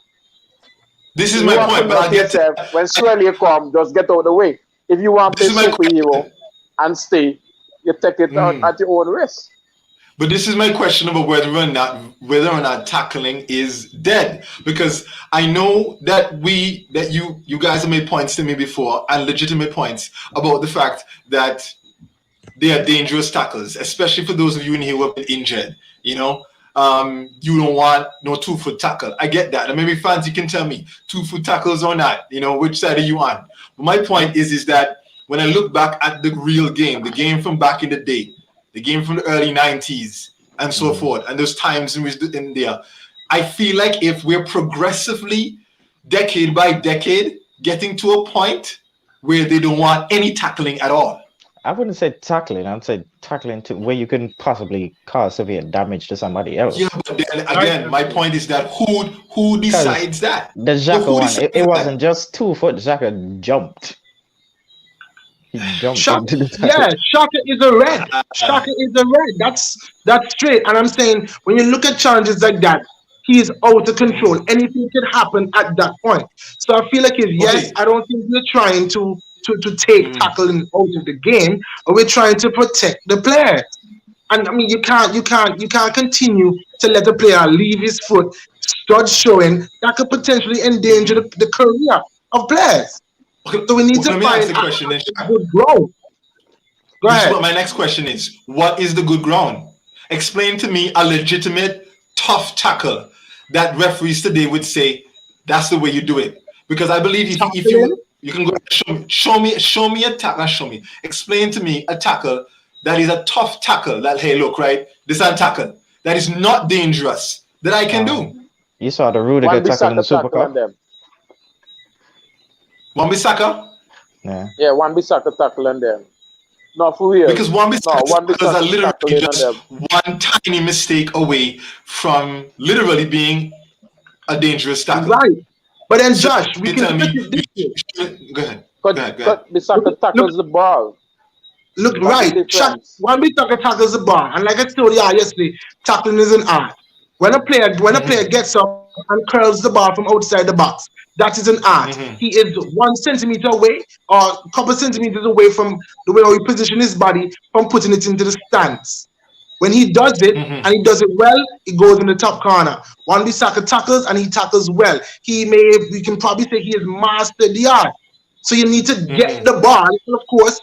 This is my point, but I get when Swelly come, just get out of the way. If you want to play superhero and stay, you take it out at your own risk. But this is my question about whether or not tackling is dead, because I know that you guys have made points to me before, and legitimate points about the fact that they are dangerous tackles, especially for those of you in here who have been injured. You know, you don't want no 2-foot tackle. I get that. And maybe fans, you can tell me 2-foot tackles or not. You know, which side are you on? But my point is that when I look back at the real game, the game from back in the day, the game from the early 90s and so forth, and those times in there, I feel like if we're progressively, decade by decade, getting to a point where they don't want any tackling at all. I wouldn't say tackling. I'd say tackling to where you can possibly cause severe damage to somebody else. Yeah, but then again, my point is that who decides that? The Xhaka one, it wasn't just 2 foot. Xhaka jumped. He jumped into the tackle. Yeah, Xhaka is a red. Xhaka is a red. That's straight. And I'm saying, when you look at challenges like that, he is out of control. Anything can happen at that point. So I feel like I don't think we're trying to take tackling out of the game, or we're trying to protect the players. And I mean, you can't continue to let the player leave his foot, start showing that could potentially endanger the career of players. So we need to find a good ground. Go ahead. What my next question is: what is the good ground? Explain to me a legitimate tough tackle that referees today would say that's the way you do it. Because I believe if you can go show me a tackle. Explain to me a tackle that is a tough tackle. That, hey, look, right, this is a tackle that is not dangerous that I can do. You saw the Rudiger tackle in the Super Cup. Wan-Bissaka? Yeah, Wan-Bissaka tackle on them. No, for real. Because Wan-Bissaka is literally just one tiny mistake away from literally being a dangerous tackle. Right. But then, Josh, we can go ahead. Bissaka tackles the ball. Look, right. Wan-Bissaka tackles the ball. And like I told you yesterday, tackling is an art. When a player gets up and curls the ball from outside the box, that is an art. He is 1 centimeter away or a couple centimeters away from the way he positions his body from putting it into the stance. When he does it, and he does it well, it goes in the top corner. Wan-Bissaka tackles, and he tackles well. We can probably say he has mastered the art. So you need to get the ball. And of course,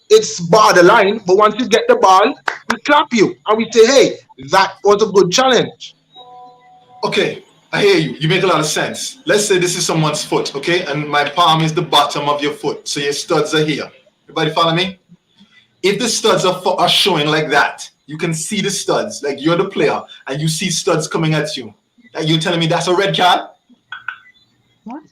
it's borderline, but once you get the ball, we clap you. And we say, hey, that was a good challenge. Okay, I hear you. You make a lot of sense. Let's say this is someone's foot, okay? And my palm is the bottom of your foot. So your studs are here. Everybody follow me? If the studs are showing like that, you can see the studs, like you're the player, and you see studs coming at you. And you're telling me that's a red card? What?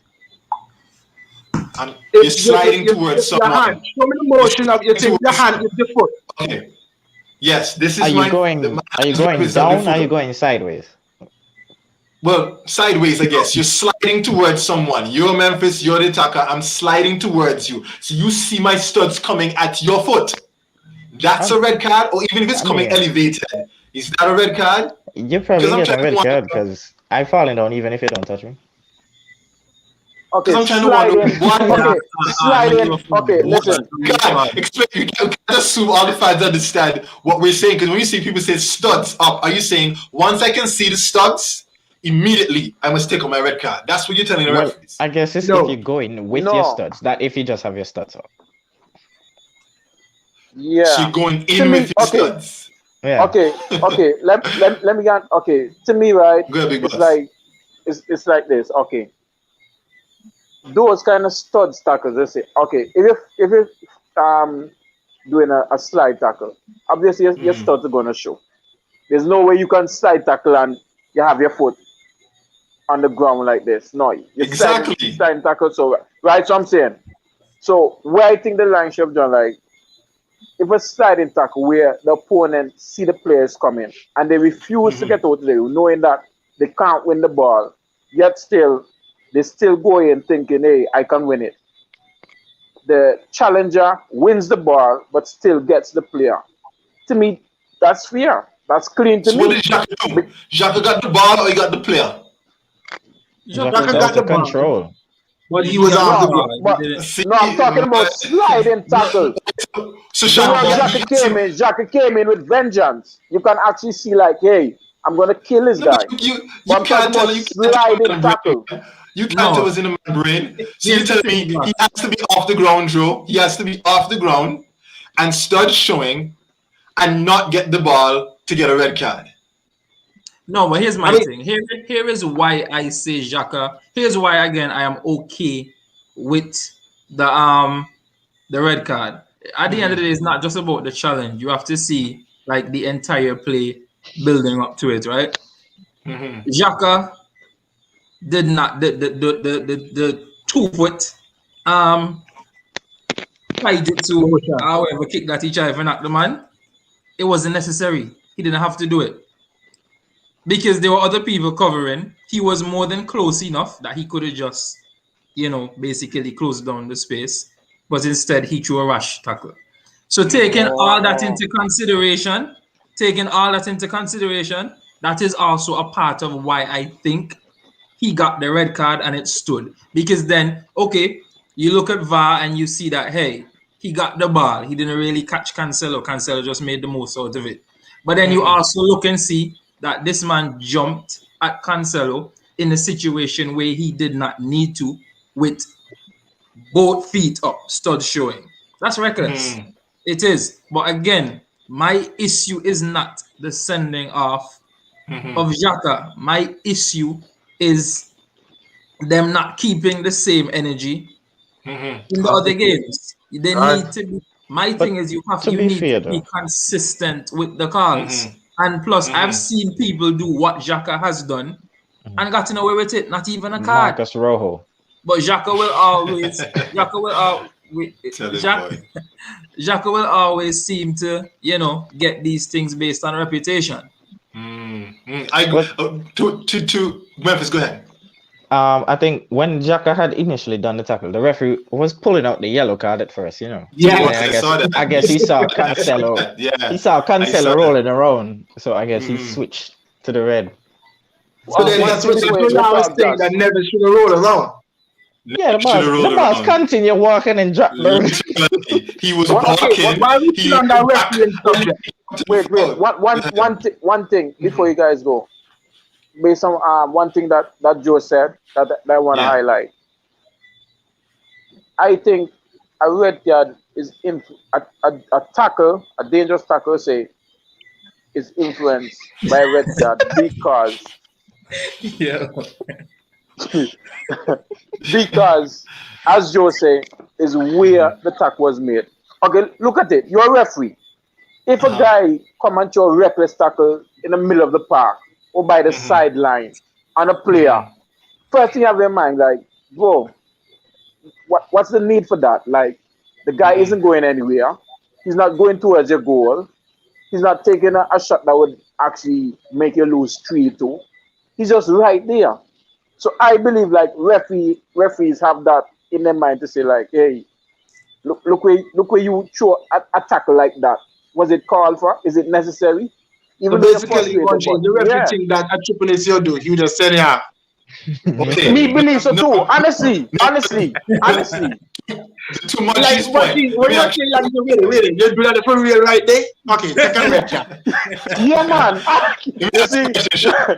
And you're sliding towards someone. Show me the motion of your hand with your foot. Okay. Yes, this is Are you my going down? Or are you going sideways? Well, sideways, I guess. You're sliding towards someone. You're Memphis, you're the attacker. I'm sliding towards you. So you see my studs coming at your foot. That's a red card, or even if it's coming elevated. Is that a red card? You probably get a red card because I'm falling down even if you don't touch me. Okay, I'm trying to wonder sliding. Okay, listen. You can't assume all the fans understand what we're saying, because when you see people say studs up, are you saying once I can see the studs, immediately I must take on my red card? That's what you're telling the referees. I guess it's if you're going with your studs, not if you just have your studs up. Yeah. So you're going in with your studs. Yeah. Okay. Let me get. Okay. To me, right? Go ahead, big it's boss. like it's like this. Okay. Those kind of studs tackles, they say. Okay, if you doing a slide tackle, obviously your studs are gonna show. There's no way you can slide tackle and you have your foot on the ground like this. No, you're sliding tackle. So right, so I'm saying. So where I think the line should have done, like, if a sliding tackle where the opponent see the players coming and they refuse to get out there, knowing that they can't win the ball, yet still they still go in thinking, hey, I can win it. The challenger wins the ball but still gets the player. To me, that's fair. That's clean to me. What did Xhaka do? Xhaka got the ball or he got the player? Xhaka got the control. But he was off the ball. No, I'm talking about sliding tackle. So Xhaka came in with vengeance. You can actually see, like, hey, I'm gonna kill this guy. You can't tell sliding tackle. You can't tell what's in my brain. So you're telling me he has to be off the ground, Joe. He has to be off the ground and studs showing and not get the ball to get a red card. No, but here's my thing. Here is why I say Xhaka. Here's why, again, I am okay with the red card. At the end of the day, it's not just about the challenge. You have to see, like, the entire play building up to it, right? Xhaka did not the 2 foot taijutsu, however, kick that he tried for knock the man. It wasn't necessary. He didn't have to do it. Because there were other people covering. He was more than close enough that he could have just, basically closed down the space. But instead, he threw a rash tackle. So taking all that into consideration, that is also a part of why I think he got the red card and it stood. Because then, okay, you look at VAR and you see that, hey, he got the ball. He didn't really catch Cancelo. Cancelo just made the most out of it. But then you also look and see that this man jumped at Cancelo in a situation where he did not need to, with both feet up, studs showing. That's reckless. It is. But again, my issue is not the sending off of Xhaka. My issue is them not keeping the same energy in the other games. They need to be. My thing is you need to be consistent with the calls. And plus, I've seen people do what Xhaka has done and gotten away with it. Not even a card. Marcus Rojo. But Xhaka will always seem to, get these things based on reputation. To Memphis, go ahead. I think when Xhaka had initially done the tackle, the referee was pulling out the yellow card at first, Yeah, I guess he saw Cancelo. He saw Cancelo rolling around, so I guess he switched to the red. So then that's what I was saying, that never should have rolled around. Yeah, the boss continue walking and drop the. He was walking. Why are we still on that referee subject? One thing before you guys go. Based on one thing that Joe said that I want to highlight. I think a red card is a tackle, a dangerous tackle, say, is influenced by a red card because because, as Joe said, is where the tackle was made. Okay, look at it. You're a referee. If a guy come and throw a reckless tackle in the middle of the park or by the sideline on a player, first thing you have in mind, like, bro, what's the need for that? Like, the guy isn't going anywhere. He's not going towards your goal. He's not taking a shot that would actually make you lose 3-2. He's just right there. So I believe like referees have that in their mind to say like, hey, look where you throw a tackle like that. Was it called for? Is it necessary? Even so basically, the referee think that a triple is your do. You just said yeah. Okay. Me believe so too. Honestly. Too much like what you say like really you do that for real right there. Okay, take a red chat. Yeah, man. You see,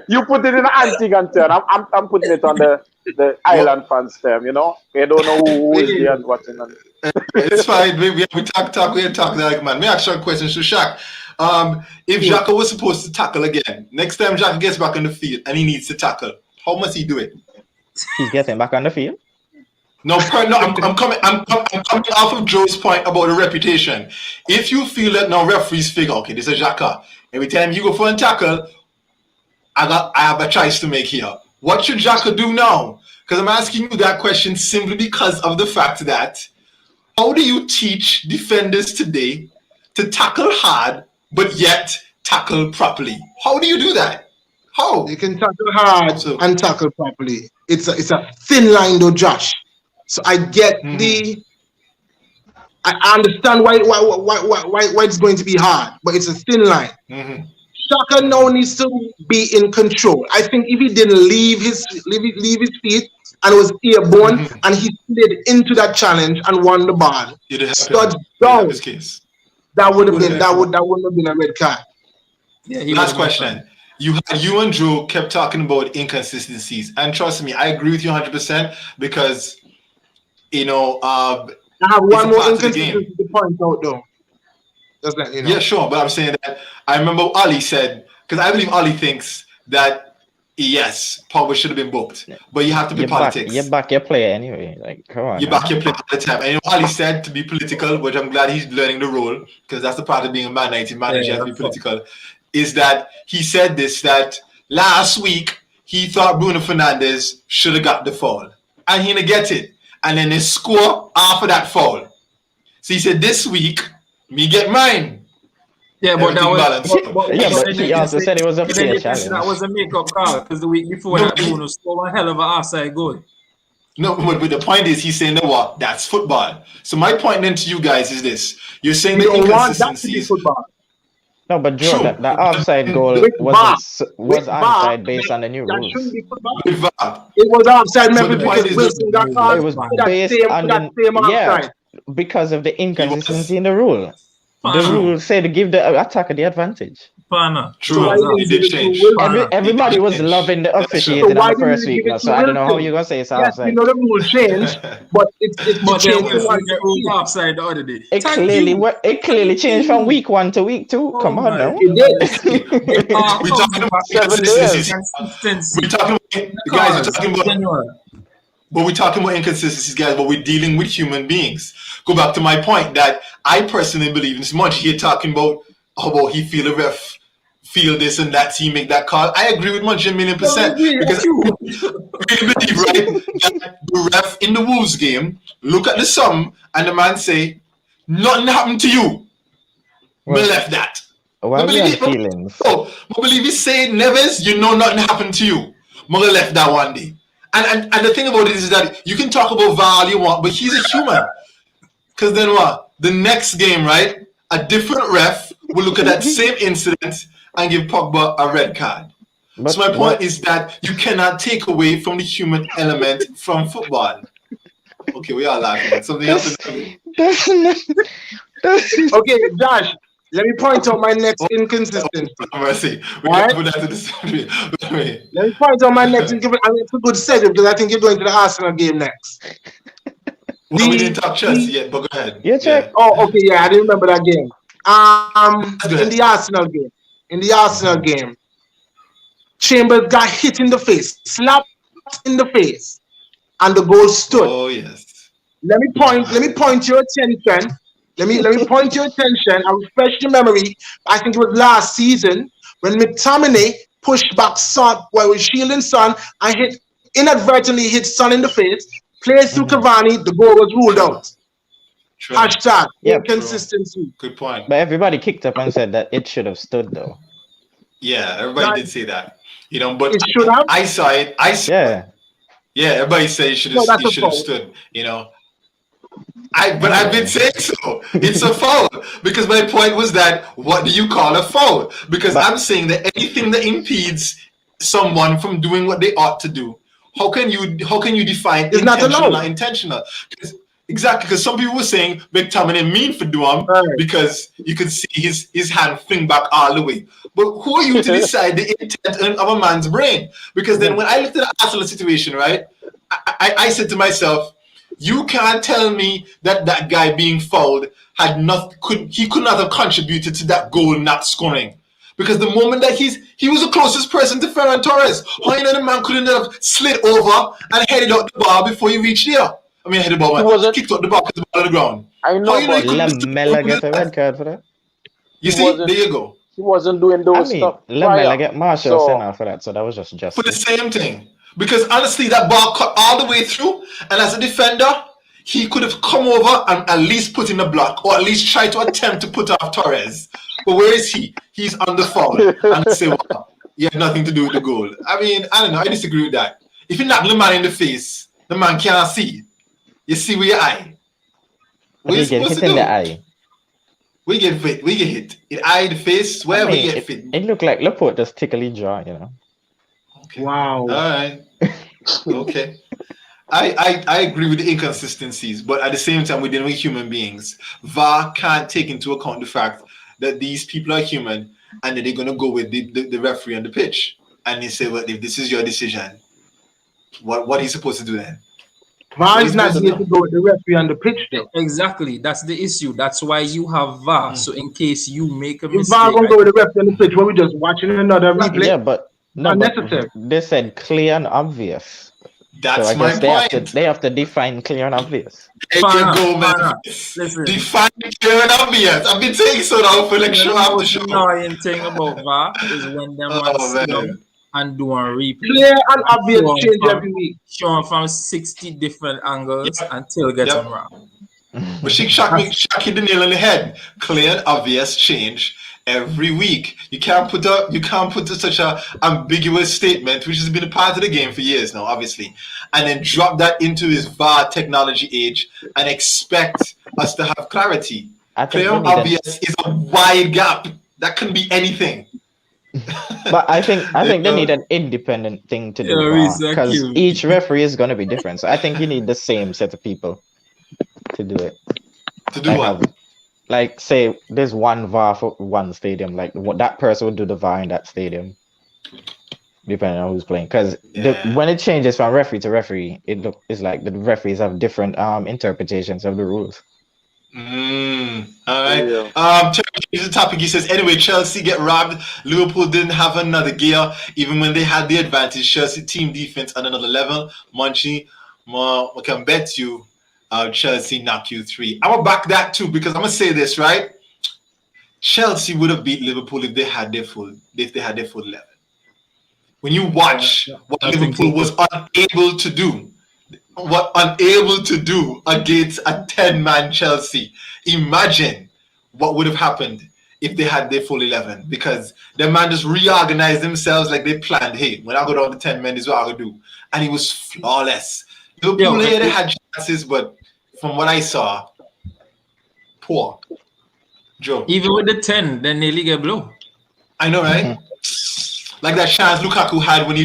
you put it in the Antigua term. I'm putting it on the island fans term. You know, they don't know who is there and watching. It's fine. We talk like man. Me ask you a question, Shaq. If Xhaka was supposed to tackle again, next time Xhaka gets back on the field and he needs to tackle, how must he do it? He's getting back on the field. No, I'm coming off of Joe's point about the reputation. If you feel that now referees figure, okay, this is Xhaka. Every time you go for a tackle, I have a choice to make here. What should Xhaka do now? Because I'm asking you that question simply because of the fact that how do you teach defenders today to tackle hard but yet tackle properly? How do you do that? How? You can tackle hard and tackle properly. It's a thin line though, Josh. So I get I understand why it's going to be hard, but it's a thin line. Xhaka now needs to be in control. I think if he didn't leave his feet and was airborne and he slid into that challenge and won the ball, studs down, that wouldn't have been a red card. Yeah, last question. You and Drew kept talking about inconsistencies, and trust me, I agree with you 100% because you know. I have one more inconsistency to point out, though. Just let you know. Yeah, sure, but I'm saying that I remember Ali said, because I believe Ali thinks that yes, Pogba should have been booked, but you have to be politics. You back your player anyway. Like, come on. You back your player all the time. And you know, Ali said to be political, which I'm glad he's learning the role because that's the part of being a Man United manager. You have to be political. Is that he said this that last week he thought Bruno Fernandes should have got the foul, and he didn't get it. And then they score after that foul. So he said, this week, me get mine. Yeah, but that was... But he also said it was a fair challenge. That was a make-up call, because the week before that, Bruno scored one hell of an offside goal. No, but the point is, he's saying, no, what? That's football. So my point then to you guys is this. You're saying the inconsistencies... No, but Joe, that offside goal was offside based on the new rules. It was offside because Wilson got called. It was based on the because of the inconsistency in the rule. The rule said to give the attacker the advantage. True, it did change. Everybody was loving the officiating on the first week now, so I don't know how you're gonna say it's offside. You know the rule changed, but it's offside the other day. It clearly changed from week 1 to week 2. Come on now. It did. We're talking about 7 days. We're talking about but we're talking about inconsistencies, guys, but we're dealing with human beings. Go back to my point that I personally believe in. Much here talking about how he feel a ref feel this and that, he make that call. I agree with Munch 1,000,000%. Because I really believe, right, that the ref in the Wolves game look at the sum and the man say, nothing happened to you. We left that. I believe he say, Neves, you know nothing happened to you. We left that one day. And the thing about it is that you can talk about VAR all you want, but he's a human. Because then what? The next game, right? A different ref will look at that same incident and give Pogba a red card. So my point is that you cannot take away from the human element from football. Okay, we are laughing at something else. Okay, Josh. Let me point out my next inconsistency. Mercy. We can put that to the side. Let me point out my next inconsistency. And it's a good segue because I think you're going to the Arsenal game next. We didn't talk Chelsea yet, but go ahead. Yeah. Oh, okay, yeah, I didn't remember that game. In the Arsenal game, Chambers got hit in the face, slapped in the face, and the goal stood. Oh yes. Let me point your attention. Let me point your attention and refresh your memory. I think it was last season when McTominay pushed back Son while he was shielding Son and inadvertently hit Son in the face, plays through Cavani, the goal was ruled out. Hashtag Yep. inconsistency. Good point. But everybody kicked up and said that it should have stood though. Yeah, everybody did say that. But It should have. I saw it. Yeah. Yeah, everybody said he should No, that's a have foul. stood. But I've been saying so. It's a foul because my point was that what do you call a foul? Because I'm saying that anything that impedes someone from doing what they ought to do, how can you define It's not intentional or allowed. not intentional? Exactly, because some people were saying Big Tom didn't mean for Duam because you could see his hand fling back all the way. But who are you to decide the intent of a man's brain? Because then when I looked at the Arsenal situation, right, I said to myself, you can't tell me that guy being fouled could not have contributed to that goal not scoring. Because the moment that he was the closest person to Ferran Torres, how the man couldn't have slid over and headed out the bar before he reached there? I mean, headed the ball, kicked out the ball because the ball on the ground. I know, but Lamela get a red card for that. You see, there you go. He wasn't doing those stuff. Lamela get Marshall sent off for that, so that was just for the same thing. Because honestly, that ball cut all the way through, and as a defender, he could have come over and at least put in a block, or at least try to attempt to put off Torres. But where is he? He's on the foul. And say, well, he had nothing to do with the goal. I mean, I don't know. I disagree with that. If you knock the man in the face, the man can't see. You see with your eye. What are you supposed to do? The eye. We get hit. We get hit. In eye, the face, where we get hit. It looked like Laporte just tickly jaw, Okay. Wow. All right. Okay. I agree with the inconsistencies, but at the same time, we're dealing with human beings. VAR can't take into account the fact that these people are human and that they're going to go with the referee on the pitch. And they say, well, if this is your decision, what are you supposed to do then? VAR is not here to go with the referee on the pitch, though. Exactly. That's the issue. That's why you have VAR. So in case you make a mistake. If VAR going to go with the referee on the pitch, we're just watching another replay. Yeah, but they said clear and obvious. That's so I my guess they have to define clear and obvious. There you go, man. Listen. Define clear and obvious. I've been saying so now for like show after show. The annoying thing about VAR is when them sit down and do a replay. Clear and obvious change every week. Showing from 60 different angles until get them wrong. But she hit the nail on the head. Clear and obvious change every week. You can't put such a ambiguous statement, which has been a part of the game for years now, obviously, and then drop that into this VAR technology age and expect us to have clarity. Clear and obvious is a wide gap. That can be anything. But I think they need an independent thing to do because each referee is going to be different. So I think you need the same set of people to do it. To do what? Like, say, there's one VAR for one stadium. Like, that person would do the VAR in that stadium, depending on who's playing. Because when it changes from referee to referee, it's like the referees have different interpretations of the rules. All right. Here's the topic. He says, anyway, Chelsea get robbed. Liverpool didn't have another gear, even when they had the advantage. Chelsea team defense on another level. Munchie, I can bet you Chelsea knock you 3. I'm gonna back that too because I'm gonna say this, right? Chelsea would have beat Liverpool if they had their full 11. When you watch what Liverpool was unable to do against a 10-man Chelsea, imagine what would have happened if they had their full 11, because the man just reorganized themselves like they planned. Hey, when I go down to 10 men, this is what I do, and he was flawless. Liverpool they had chances, but from what I saw, poor. Joe. Even with the 10, they nearly get blown. I know, right? Like that chance Lukaku had when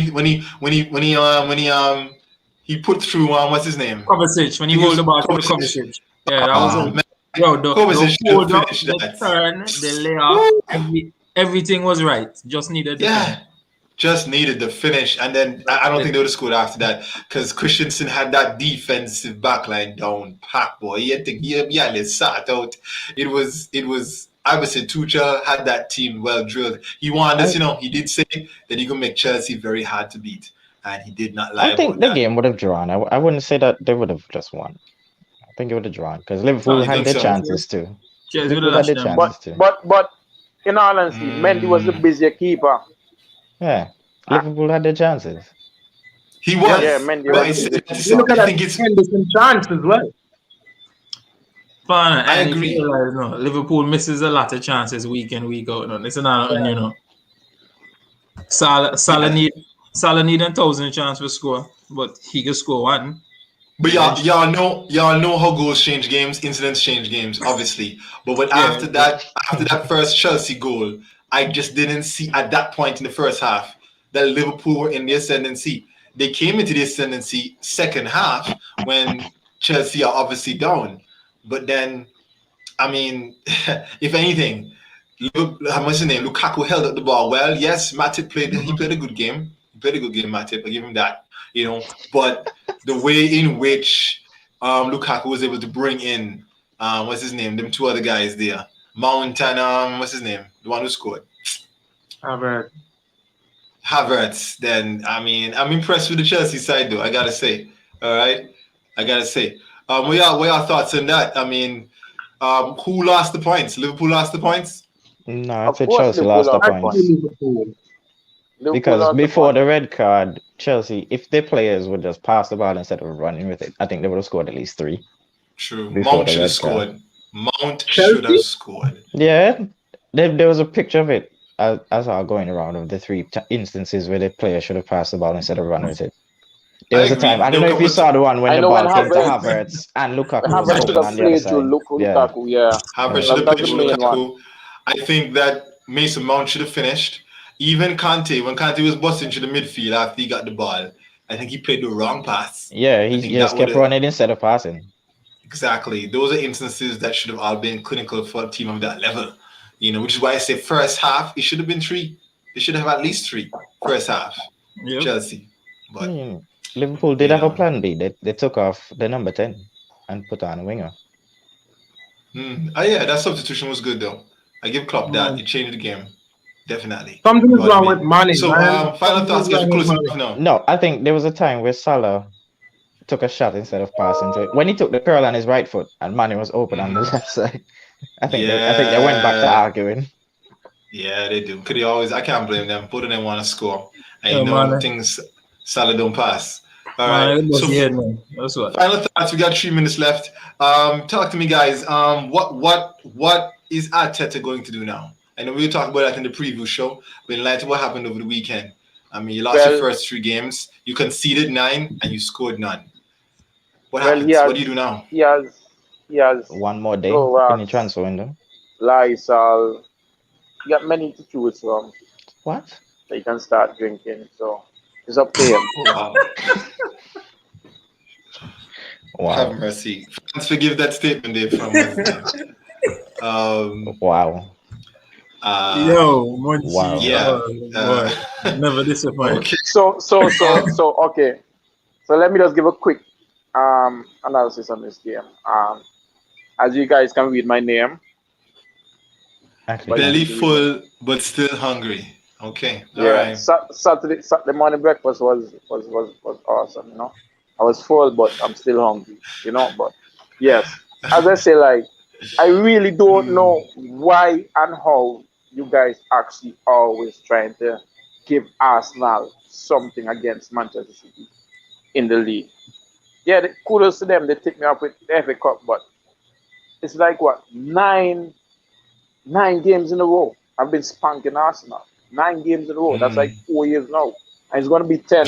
he put through what's his name? Kovacic, when he rolled the ball to Kovacic. Yeah, that was the hold up, the turn, the layoff, everything was right. Just needed just needed the finish, and then I don't think they would have scored after that because Christensen had that defensive backline down pack, boy. He had to sort out. It was I would say Tuchel had that team well drilled. He wanted us, he did say that he could make Chelsea very hard to beat, and he did not lie. I think the game would have drawn. I wouldn't say that they would have just won. I think it would have drawn because Liverpool had their chances too. Liverpool had their chances too. But in all honesty, Mendy was the busier keeper. Yeah, Liverpool had their chances. He was. Yeah, Mendy was. You look at that Henderson chance as well. I agree. No, Liverpool misses a lot of chances week in, week out. No, it's not, you know. Salah need 1,000 chance to score, but he can score one. But y'all know how goals change games, incidents change games, obviously. But after that first Chelsea goal, I just didn't see at that point in the first half that Liverpool were in the ascendancy. They came into the ascendancy second half when Chelsea are obviously down. But then, I mean, if anything, what's his name? Lukaku held up the ball well. Yes, Matip played a good game. He played a good game, Matip. I give him that. But the way in which Lukaku was able to bring in what's his name? Them two other guys there. Mount and what's his name? The one who scored. Havertz. Then I'm impressed with the Chelsea side though, I gotta say. All right. I gotta say. What y'all thoughts on that? I mean, who lost the points? Liverpool lost the points? No, I'd say Chelsea lost the points. Because before the red card, Chelsea, if their players would just pass the ball instead of running with it, I think they would have scored at least 3. True. Mount should have scored. Mount should have scored. Yeah. There was a picture of it as I was going around of the 3 instances where the player should have passed the ball instead of running with it. There was a time. I don't know if you saw the one when the ball came to Havertz and Lukaku was open on the other side. Lukaku, yeah. Havertz should have played through Lukaku. I think that Mason Mount should have finished. Even Kante, when Kante was busting to the midfield after he got the ball, I think he played the wrong pass. Yeah, he just kept running instead of passing. Exactly. Those are instances that should have all been clinical for a team of that level. Which is why I say first half, it should have been 3. They should have at least 3 first half. Yep. Chelsea. But Liverpool did have a plan B. They took off the number 10 and put on a winger. Yeah, that substitution was good though. I give Klopp that. It changed the game. Definitely. Something is wrong with Mane. So, final thoughts, guys. No, I think there was a time where Salah took a shot instead of passing to it. When he took the curl on his right foot and Mane was open on the left side. I think they went back to arguing. Yeah, they do. I can't blame them. Both of them want to score. And things Salah don't pass. All right. So final thoughts. We got 3 minutes left. Talk to me, guys. What is Arteta going to do now? I know we talked about that in the preview show, but in light of what happened over the weekend, you lost your first 3 games, you conceded 9, and you scored none. What happens? What do you do now? He has 1 more day in the transfer window. Lysol. He got many to choose from. What? So he can start drinking. So it's up to him. Wow. Wow. Have mercy. Fans forgive that statement, Dave. Wow. Monty. Wow. Yeah. Never disappointed. Okay. So okay. So let me just give a quick analysis on this game. As you guys can read my name. Belly full but still hungry. Okay. All right. Saturday morning breakfast was awesome, I was full but I'm still hungry, but yes. As I say, I really don't know why and how you guys actually always trying to give Arsenal something against Manchester City in the league. Yeah, kudos to them. They take me up with the FA Cup, but it's like what 9 games in a row. I've been spanking Arsenal 9 games in a row. That's like 4 years now, and it's gonna be 10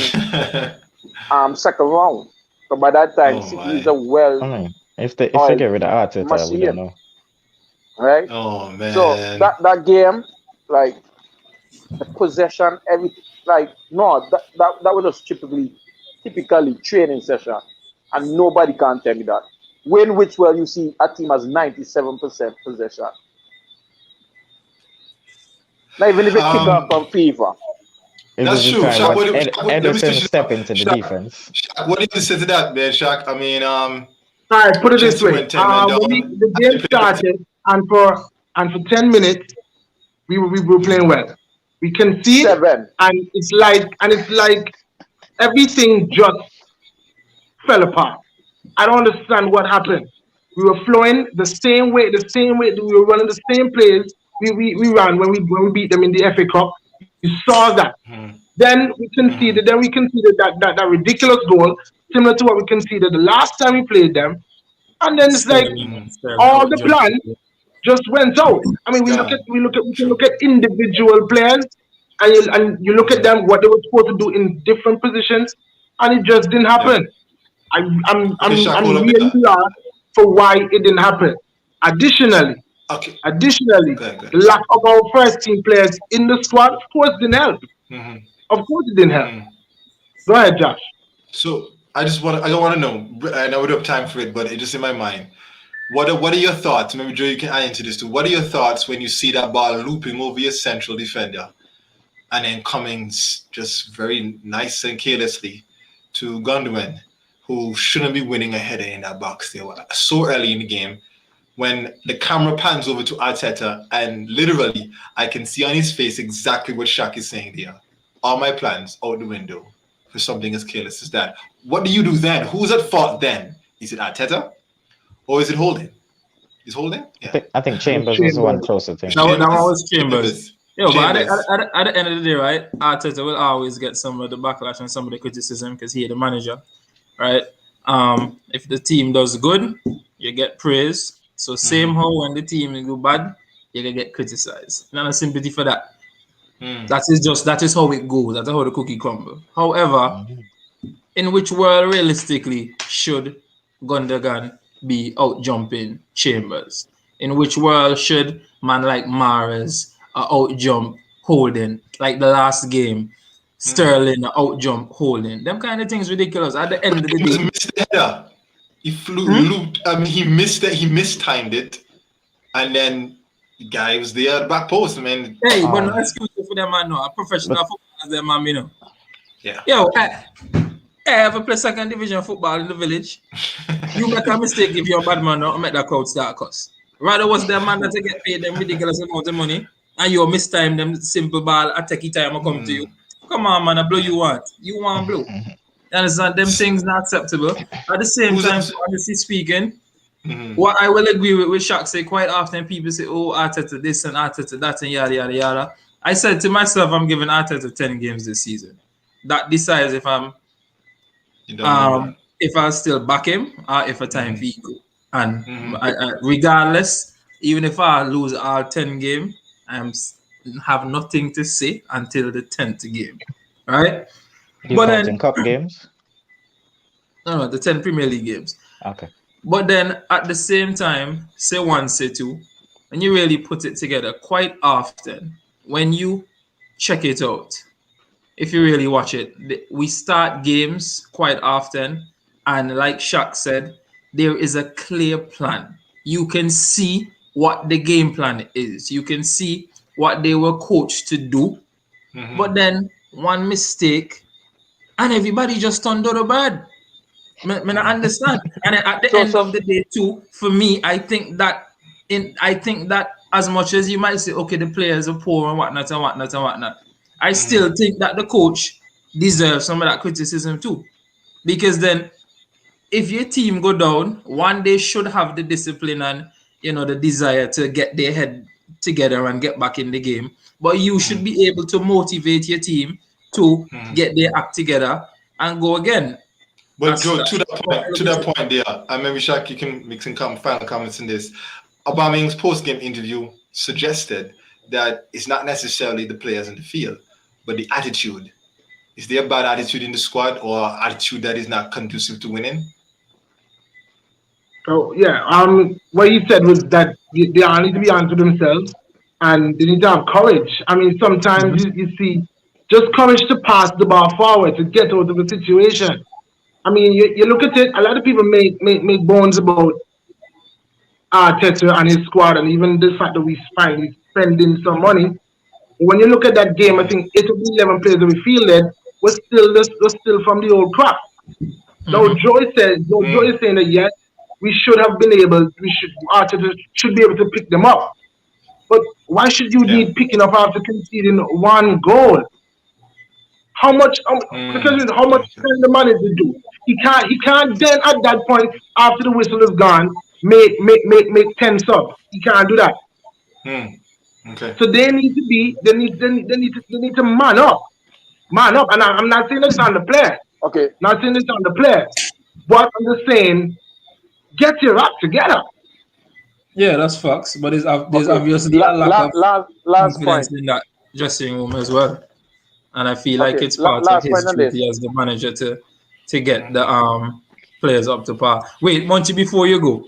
second round. So by that time, City is a well. If they get rid of Arteta, we don't know. Right? Oh man. So that game, the possession, everything, that was just typically training session, and nobody can tell me that. When you see a team has 97% possession. Not even if it kick off from FIFA. That's true. Shaq, Ederson step into the defense. Shaq, what do you say to that, man, Shaq? I mean, all right, put it this way. The game started, and for 10 minutes, we were playing well. We concede, 7. and it's like everything just fell apart. I don't understand what happened. We were flowing the same way. We were running the same plays we ran when we beat them in the FA Cup. You saw that. Then we conceded. That ridiculous goal, similar to what we conceded the last time we played them. And then it's like all the plan just went out. I mean, we can look at individual players, and you look at them what they were supposed to do in different positions, and it just didn't happen. I'm really lost for why it didn't happen. Additionally, the lack of our first team players in the squad, of course, didn't help. Of course, it didn't help. Go ahead, Josh. So I don't want to know. I know we don't have time for it, but it's just in my mind. What are your thoughts? Maybe Joe, you can add into this too. What are your thoughts when you see that ball looping over your central defender, and then coming just very nice and carelessly to Gundogan, who shouldn't be winning a header in that box there so early in the game? When the camera pans over to Arteta, and literally I can see on his face exactly what Shaq is saying there. All my plans out the window for something as careless as that. What do you do then? Who's at fault then? Is it Arteta? Or is it Holding? Is Holding? Yeah. I think Chambers was the one closer to him. That was Chambers. Yeah, but at the end of the day, right, Arteta will always get some of the backlash and some of the criticism because he's the manager, right? If the team does good, you get praise. So same how when the team go bad, you can get criticized. None of sympathy for that. That is how it goes. That's how the cookie crumbles. However, in which world realistically should Gundogan be out jumping Chambers? In which world should man like Mahrez out jump Holding? Like the last game, Sterling out jump Holding. Them kind of things ridiculous. At the end of the day, he looped. I mean, he missed it. He mistimed it, and then the guy was there at the back post. I mean, hey, but no excuse for them, man. No, a professional footballer, them man, you know. Yeah. Yo, I ever play second division football in the village. You make a mistake if you're a bad man, or make that crowd start cuss. Rather was the man that get paid them ridiculous amount of money, and you mistime them simple ball. I take it time I come to you. Come on, man, I blow you want. You want blow. You understand? Them things not acceptable. At the same time, honestly speaking, what I will agree with Shaq say quite often people say, oh, Arteta this and Arteta that and yada yada yada. I said to myself, I'm giving Arteta 10 games this season. That decides if I'm if I still back him or if a time fee go. And regardless, even if I lose all 10 games, I have nothing to say until the 10th game. Right? But then cup games? No, the 10 Premier League games. Okay. But then at the same time, say one, say two, and you really put it together quite often when you check it out. If you really watch it, we start games quite often, and like Shaq said, there is a clear plan. You can see what the game plan is. You can see what they were coached to do. But then one mistake, and everybody just turned out bad. I understand. And at the end of the day, too, for me, I think that as much as you might say, okay, the players are poor and whatnot, I still think that the coach deserves some of that criticism too. Because then if your team go down, one, they should have the discipline and the desire to get their head together and get back in the game. But you should be able to motivate your team to get their act together and go again. But Joe, to that point there, and maybe Shaq, you can make some final comments in this. Aubameyang's post-game interview suggested that it's not necessarily the players in the field, but the attitude. Is there a bad attitude in the squad or attitude that is not conducive to winning? So yeah, what he said was that they all need to be honest with themselves and they need to have courage. I mean, sometimes you see just courage to pass the ball forward to get out of a situation. I mean, you look at it. A lot of people make bones about Arteta and his squad, and even the fact that we finally spending some money. When you look at that game, I think 8 of the 11 players that we fielded were still from the old crop. Now Joe is saying that yes, we should have been able. Arteta should be able to pick them up. But why should you need picking up after conceding one goal? How much? Because how much can the manager do? He can't then at that point after the whistle is gone make 10 subs. He can't do that. Okay. So they need to man up. And I'm not saying this on the player. Okay. Not saying this on the player. But I'm just saying Get your act together. Yeah, that's facts. But there's Okay. obviously a lack of Last confidence point. in that dressing room as well. And I feel like Okay. it's part of Last his point on this. duty as the manager to get the players up to par. Wait, Monty, before you go,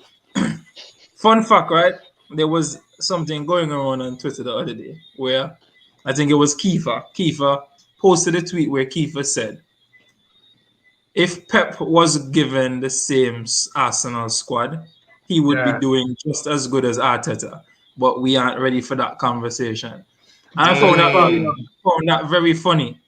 fun fact, right? There was something going on Twitter the other day where I think it was Kiefer. Kiefer posted a tweet where Kiefer said, if Pep was given the same Arsenal squad, he would be doing just as good as Arteta. But we aren't ready for that conversation. And I found that very funny.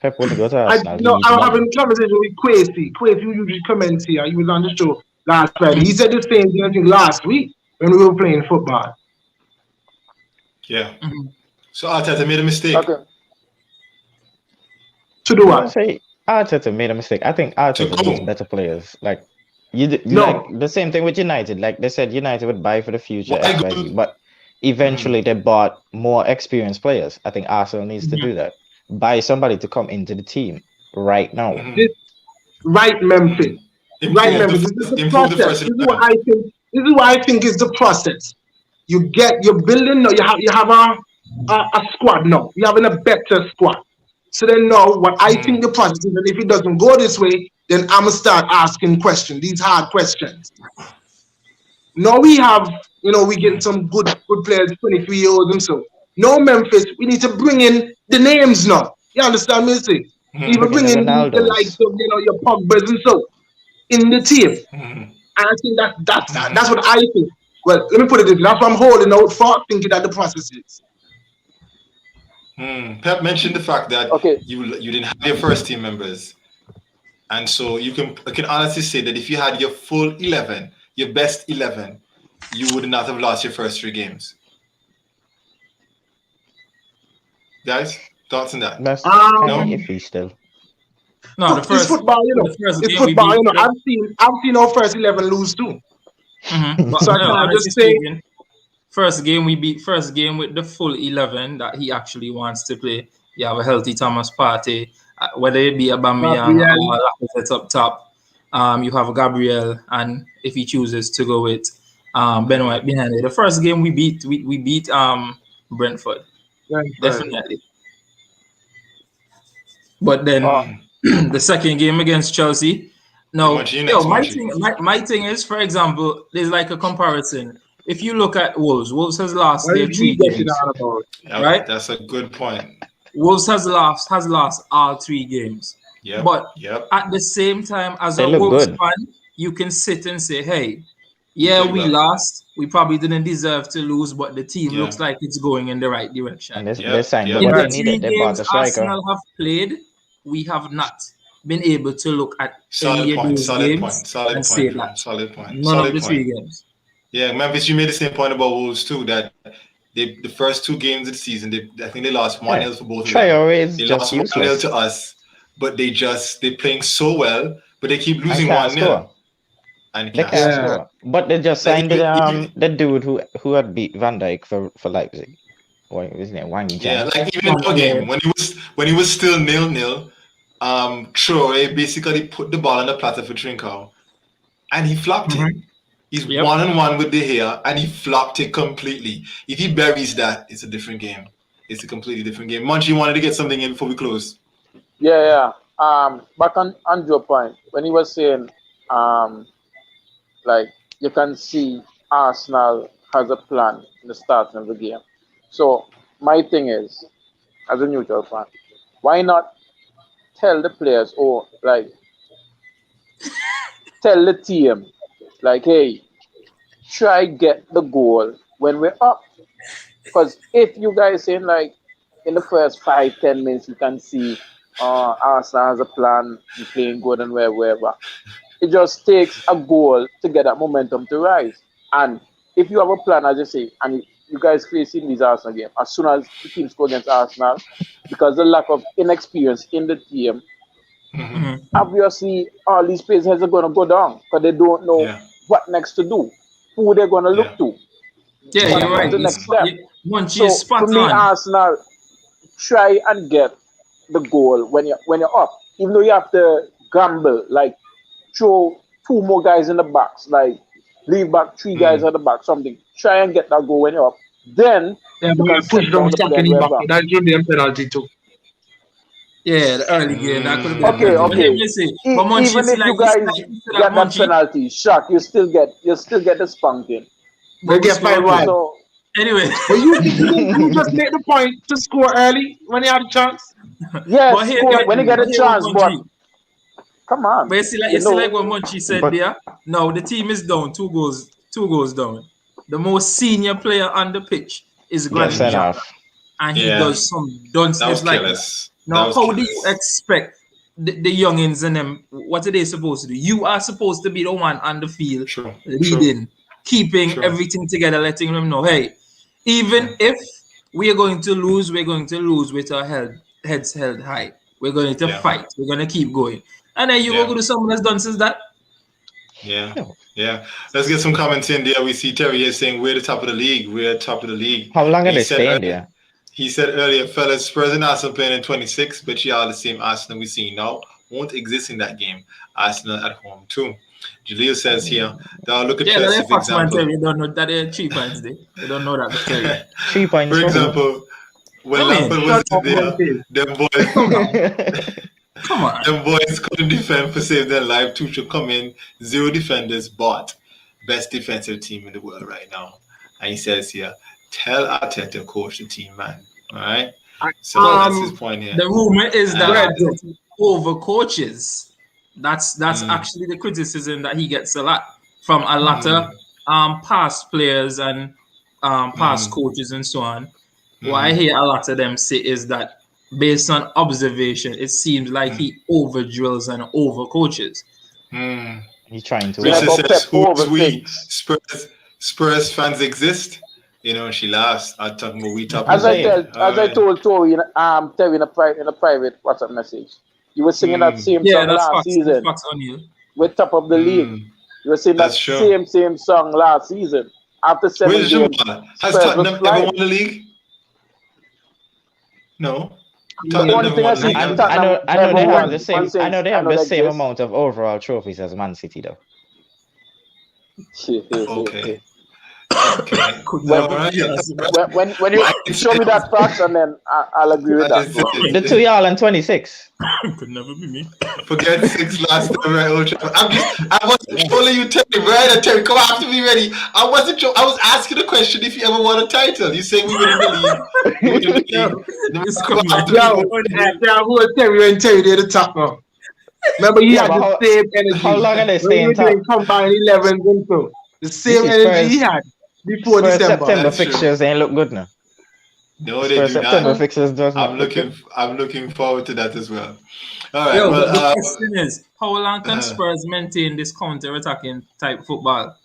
Pep wouldn't go to I Arsenal. no, He's I was done. having a conversation with Quasi. Quasi, who usually comments here, he was on the show last Friday. He said the same thing I think last week when we were playing football. Yeah. So Arteta made a mistake. Okay. To do I what? don't say Arteta made a mistake. I think Arteta needs better players. Like like the same thing with United. Like they said, United would buy for the future XYZ, but eventually they bought more experienced players. I think Arsenal needs to do that. Buy somebody to come into the team right now. Right, Memphis. Right, Memphis. This is the process. This is what I think. This is what I think is the process. You're building. No, you have a squad now. You're having a better squad. So then now what I think the process is, and if it doesn't go this way, then I'm gonna start asking questions, these hard questions. Now we have, we get some good players, 23-year-olds and so. No, Memphis, we need to bring in the names now. You understand me? Say, even bring in the likes of your Pogbas and so in the team. And I think that's what I think. Well, let me put it this way. That's what I'm holding out for, thinking that the process is. Pep mentioned the fact that you didn't have your first team members, and so I can honestly say that if you had your full 11, your best 11, you would not have lost your first 3 games. Guys, thoughts on that? That's kind of iffy still. No, the first it's football, It's football, I've seen our first 11 lose too. But so I just say. First game with the full 11 that he actually wants to play. You have a healthy Thomas Partey, whether it be Aubameyang or Lacazette up top. You have Gabriel, and if he chooses to go with Ben White behind it. The first game we beat Brentford. Definitely. But then the second game against Chelsea. No, my thing is, for example, there's like a comparison. If you look at Wolves has lost their 3 games. Right? That's a good point. Wolves has lost all 3 games. Yep. But at the same time, as a Wolves fan, you can sit and say, hey, we lost. We probably didn't deserve to lose, but the team looks like it's going in the right direction. And they signed in the 3 games Arsenal have played, we have not been able to look at any of those games and say that. Solid point. None of the 3 games. Yeah, Memphis, you made the same point about Wolves too, that the first 2 games of the season, I think they lost 1-0 for both of them. They lost 1-0 to us, but they're playing so well, but they keep losing 1-0. And they can't score. But they just signed the dude who had beat Van Dijk for Leipzig. What was his name? Wang Jiang. Yeah, like even in the game when he was still 0-0, Troy basically put the ball on the platter for Trincao, and he flopped it. He's 1-on-1 with De Gea, and he flopped it completely. If he buries that, it's a different game. It's a completely different game. Munch, you wanted to get something in before we close? Yeah. Back on your point, when he was saying, like, you can see Arsenal has a plan in the starting of the game. So my thing is, as a neutral fan, why not tell the players or tell the team, like, hey, try get the goal when we're up. Because if you guys saying like in the first 5-10 minutes you can see Arsenal has a plan, you're playing good and wherever. It just takes a goal to get that momentum to rise. And if you have a plan, as you say, and you guys facing these Arsenal game, as soon as the team score against Arsenal, because the lack of inexperience in the team, obviously all these players are going to go down because they don't know what next to do, who they're going to look to. Yeah, you're right. The next step. So for me, Arsenal, try and get the goal when you're up. Even though you have to gamble, like throw 2 more guys in the box, like leave back 3 guys at the back, something. Try and get that goal when you're up. Then you can push set down down the Saka player in back. wherever. That should be a penalty too. Yeah, the early game that could have been a Okay, penalty. But okay. here you see, but Munchie Even see if like you guys get that penalty, shot, you still get the spanking. They get 5-1. So anyway. But you just make the point to score early when you have a chance. Yes, But here, score when you get a chance, but come on. But you see like what Munchie said there. No, the team is down, 2 goals down. The most senior player on the pitch is Granit Xhaka, and he does some dunces like that. Now, how do you expect the youngins and them? What are they supposed to do? You are supposed to be the one on the field, leading, keeping everything together, letting them know, hey, even if we are going to lose, we're going to lose with our heads held high. We're going to fight. We're going to keep going. And then you go to someone that's done since that. Yeah. Let's get some comments in there. We see Terry here saying we're the top of the league. We're top of the league. How long are they staying there? He said earlier, fellas, Spurs and Arsenal playing in 26, but you are the same Arsenal we see now. Won't exist in that game. Arsenal at home too. Jaleel says here, look at Chelsea's example. You don't know that they're 3 points there. You don't know that. 3 points. For example, when Lampard was there, them boys come on. Them boys couldn't defend for save their life. Tuchel come in, 0 defenders, but best defensive team in the world right now. And he says here, tell Arteta coach the team, man. All right. So that's his point here. The rumor is that Arteta over coaches. That's actually the criticism that he gets a lot from a lot of past players and past coaches and so on. What I hear a lot of them say is that based on observation, it seems like he over drills and over coaches. He's trying to. Spurs fans exist. You know, she laughs. I talk about we talk. As I told Tori, Terry in a private WhatsApp message, you were singing that same song last season. We're top of the league. You were singing that same song last season. After 7 games, has Tottenham ever won the league? No. I know they have the same. I know they have the same amount of overall trophies as Man City, though. Okay. When you show me that fact, and then I'll agree with that. The 2 y'all and 26. Could never be me. Forget 6 last time, right? I wasn't trolling you, Terry. Right, Terry, come after me, ready. I was asking a question if you ever won a title. You saying we were in the league. Who was Terry and Terry? They're the top now. Remember, he had the same energy. How long are they staying top? Combined 11 and so. The same energy he had before December. September fixtures ain't look good now. No, they do September not. Fixtures does I'm looking forward to that as well. All right. The question is, how long can Spurs maintain this counter-attacking type football?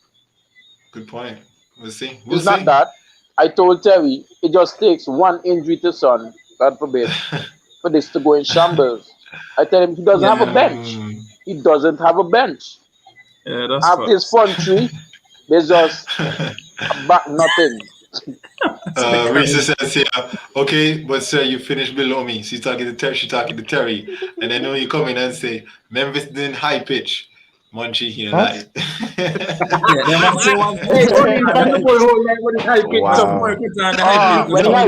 Good point. We'll see. It's not that. I told Terry it just takes one injury to Son, God forbid, for this to go in shambles. I tell him he doesn't have a bench. He doesn't have a bench. Yeah, that's after his front three, there's just back nothing. Risa says here, okay, but sir, you finished below me. She's talking to Terry, and then when you come in and say Memphis didn't high pitch, Munchie here like. When high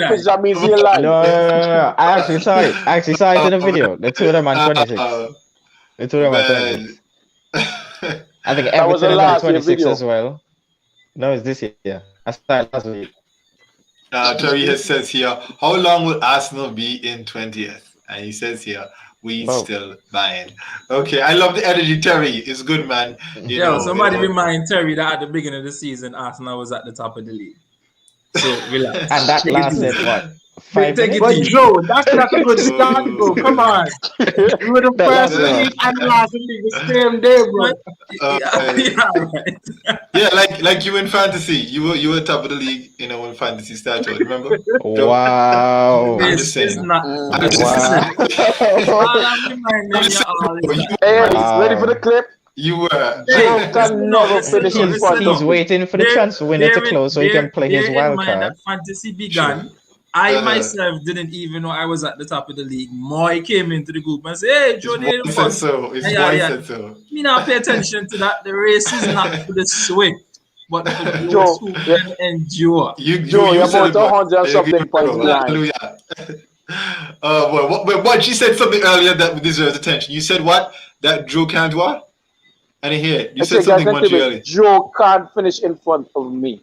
pitch, that means he lied. No. I actually saw it. I actually saw it in the video. The two of them on 26. The two of them on 26. I think Everton is on 26 as well. No, it's this year. I saw it last week. Terry says here, how long will Arsenal be in 20th? And he says here, we still buying. Okay, I love the energy, Terry. It's good, man. Somebody remind Terry that at the beginning of the season, Arsenal was at the top of the league. So relax. And that lasted what? 5 minutes? But Joe, that's not a good start, bro. Come on. You were the first league and last league the same day, bro. Yeah, like you in fantasy. You were top of the league, when fantasy started, remember? Wow. I'm just saying. Ready for the clip? You were. Joe can never finish He's waiting for the transfer window to close so he can play his wild card. Fantasy began I myself didn't even know I was at the top of the league. Moy came into the group and said, "Hey, Joe, His voice said so. His voice said so. Me not pay attention to that. The race is not for the swift, but for those who can endure." Joe, you're about 100 something points behind. What? She said something earlier that deserves attention. You said what? That Joe can't what? I didn't hear it. You said something much earlier. Joe can't finish in front of me.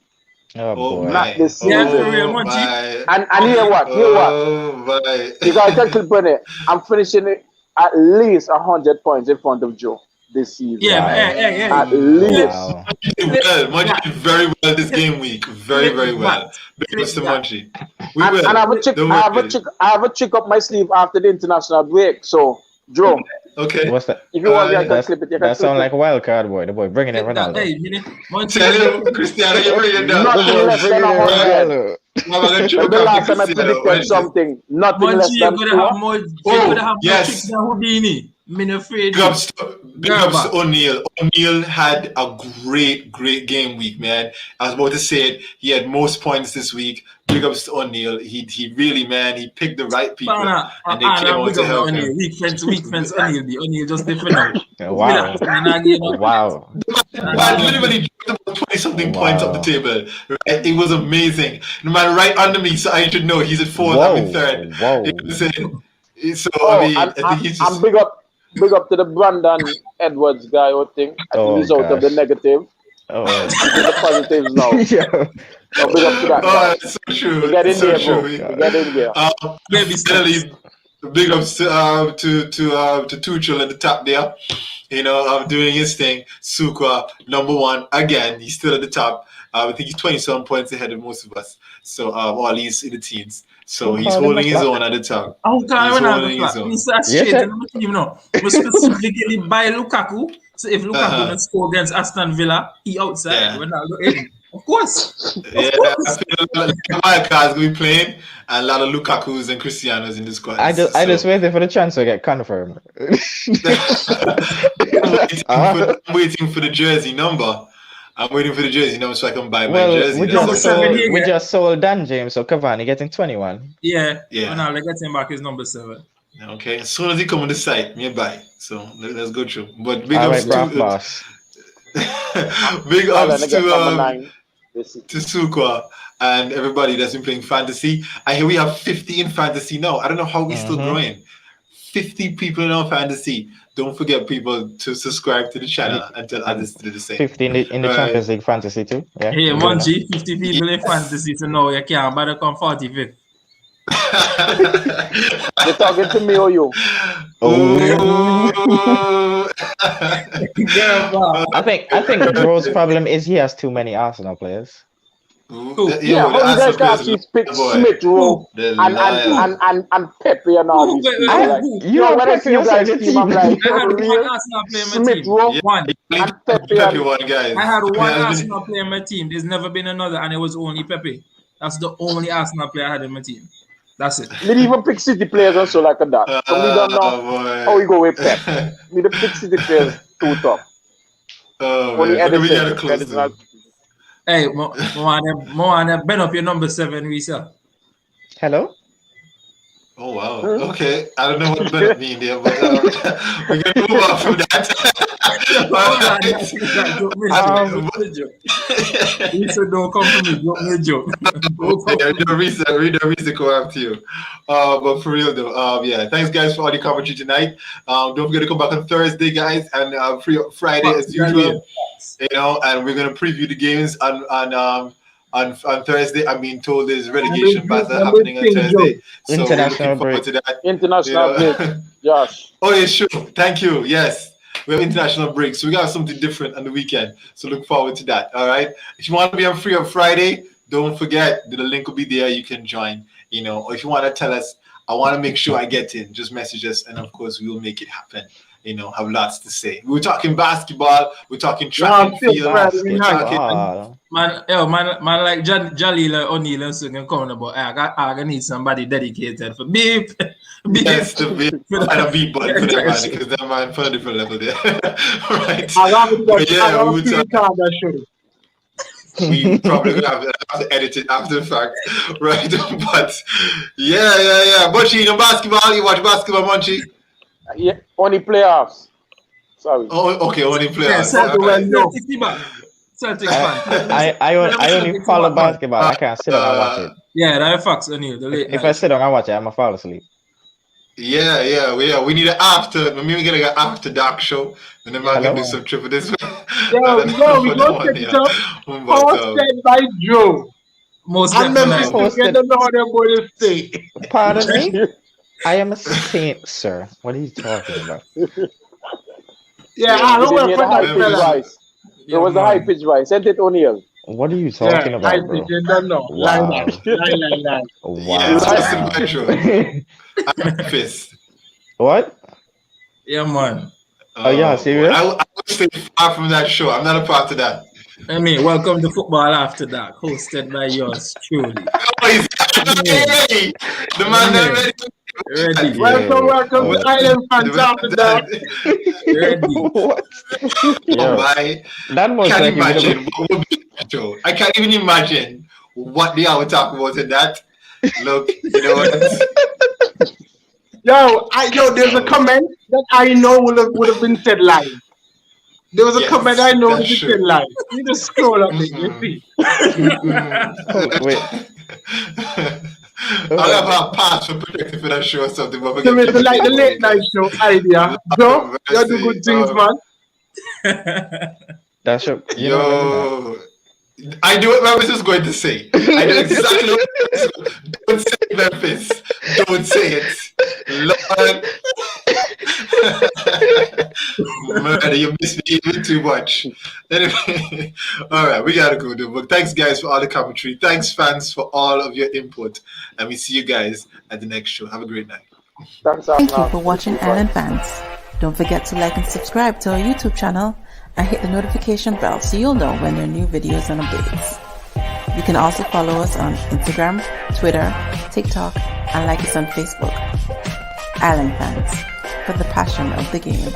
Oh boy. Not this season. Yeah, for real, and hear what? You guys can clip on it. I'm finishing it at least 100 points in front of Joe this season. Yeah, at least. Wow. Munchie did very well this game week. Very, very well. Because to Munchie. And I have a trick up my sleeve after the international break. So, Joe. Okay. What's that? If you want, you can clip it. That sounds like a wild card boy. The boy bringing it Ronaldo. Hey, tell him, Cristiano, you bring it down. Nothing less than 100. The last time I predicted something, nothing less than you're gonna have more tricks than Houdini. Big ups to O'Neal. O'Neal had a great game week, man. I was about to say it. He had most points this week. Big ups to O'Neal. He really, man, he picked the right people. And they came out to help him. Weak fence O'Neal just different. Wow. Wow. Man literally dropped about 20-something points up the table. Right? It was amazing. No matter right under me, so I should know he's at fourth, I'm in third. Whoa. So I think he's just... I'm big up to the Brandon Edwards guy, I think. I think he's out of the negative. The positives now. Yeah. So big up to that guy. It's so true. Get in there, true. bro. Get in there. Big ups to Tuchel at the top there. Doing his thing. Sukwa, number one. Again, he's still at the top. I think he's 27 points ahead of most of us. So, or at least in the teens. So he's holding his own at the top. He's holding his own. We specifically buy Lukaku. So if Lukaku don't score against Aston Villa, he outside. Ronaldo in. Of course. I feel like my cards going to be playing, and a lot of Lukaku's and Cristiano's in the squad. I just waiting for the chance to get confirmed. I'm waiting for the jersey number. I'm waiting for the jersey number so I can buy my jersey. We just sold Dan James, so Cavani getting 21. Yeah. Ronaldo getting back his number 7. Okay, as soon as he come on the site, me buy. So let's go through. But big ups to big ups to Sukwa and everybody that's been playing fantasy. I hear we have 50 in fantasy now. I don't know how we're still growing. 50 people in our fantasy. Don't forget, people, to subscribe to the channel and tell others to do the same. 50 in the Champions League fantasy too. Yeah. Hey, Munchie, 50 people in fantasy, so no, you can't better come 45th. You're talking to me or you? I think Joe's problem is he has too many Arsenal players. How you guys can actually pick Smith Rowe and Pepe and all these people. When I see you guys team, I'm like, I had one Arsenal player in my team. One. And Pepe one, guys. I had one Arsenal player in my team. There's never been another, and it was only Pepe. That's the only Arsenal player I had in my team. That's it. Me even pick City players also like that. So we don't know how we go with Pep. Me the pick City players too tough. Only Edison. Hey, Moana, bend up your number 7, Risa. Hello? Oh, wow. Okay. I don't know what bend up mean there, but we're going to move on from that. Risa, don't come to me. Don't make a joke. Read the Risa go after you. But for real, though, thanks, guys, for all the commentary tonight. Don't forget to come back on Thursday, guys, and Friday as usual. And we're gonna preview the games on Thursday. I'm being told there's relegation battle happening on Thursday. So international break. International break. Josh. Oh yeah, sure. Thank you. Yes. We have international break, so we got something different on the weekend. So look forward to that. All right. If you want to be on free on Friday, don't forget the link will be there. You can join. Or if you want to tell us, I want to make sure I get in, just message us, and of course we will make it happen. Have lots to say. We're talking basketball. We're talking track and field. Man like Jalila O'Neal and Sung coming about. I need somebody dedicated for beep. Yes, the beep. And a beep button for that man, because that man for a different level there. Right. we probably gonna have to edit it after the fact, right? But yeah. Munchie, you know basketball? You watch basketball, Munchie? Yeah, only playoffs. Sorry. Oh, okay, only playoffs. Celtic fan. I only follow basketball. I can't sit down and watch it. Yeah, that's facts on you. If I sit down and watch it, I'm gonna fall asleep. Yeah. We need an after. Maybe we get an after dark show, and then I can do some trip with this. Yo, we go set it up. Hosted by Joe. Most and definitely. Get to know how they're going to stay. Pardon me? I am a saint, sir. What are you talking about? Yeah, I don't want to put that fella. It was the high pitch voice. Sent it O'Neal. What are you talking about, bro? I don't know. Wow. Lie. Wow. What? Yeah, man. Oh, yeah, serious? I would stay far from that show. I'm not a part of that. I mean, welcome to Football After Dark, hosted by yours truly. Oh, he's ready. The man that ready. Welcome to Island Fans After Dark. Ready. I can't even imagine what they are talking about in that. Look, you know what? Yo, there's a comment that I know would have been said live. There was a comment I know would have been said live. You just scroll up it, you see. Wait. I'll have a pass for predicting for that show or something. But it's like the late night show idea. Joe, you do good things, man. That's your. Yo. I do what Memphis is going to say. I know exactly what Don't say Memphis. Don't say it. Lord. Man, you miss me even too much. Anyway, all right, we gotta go do. But thanks, guys, for all the commentary. Thanks, fans, for all of your input. And we see you guys at the next show. Have a great night. Thank you for watching Island Fans. Don't forget to like and subscribe to our YouTube channel and hit the notification bell so you'll know when there are new videos and updates. You can also follow us on Instagram, Twitter, TikTok, and like us on Facebook. Island Fans, for the passion of the game.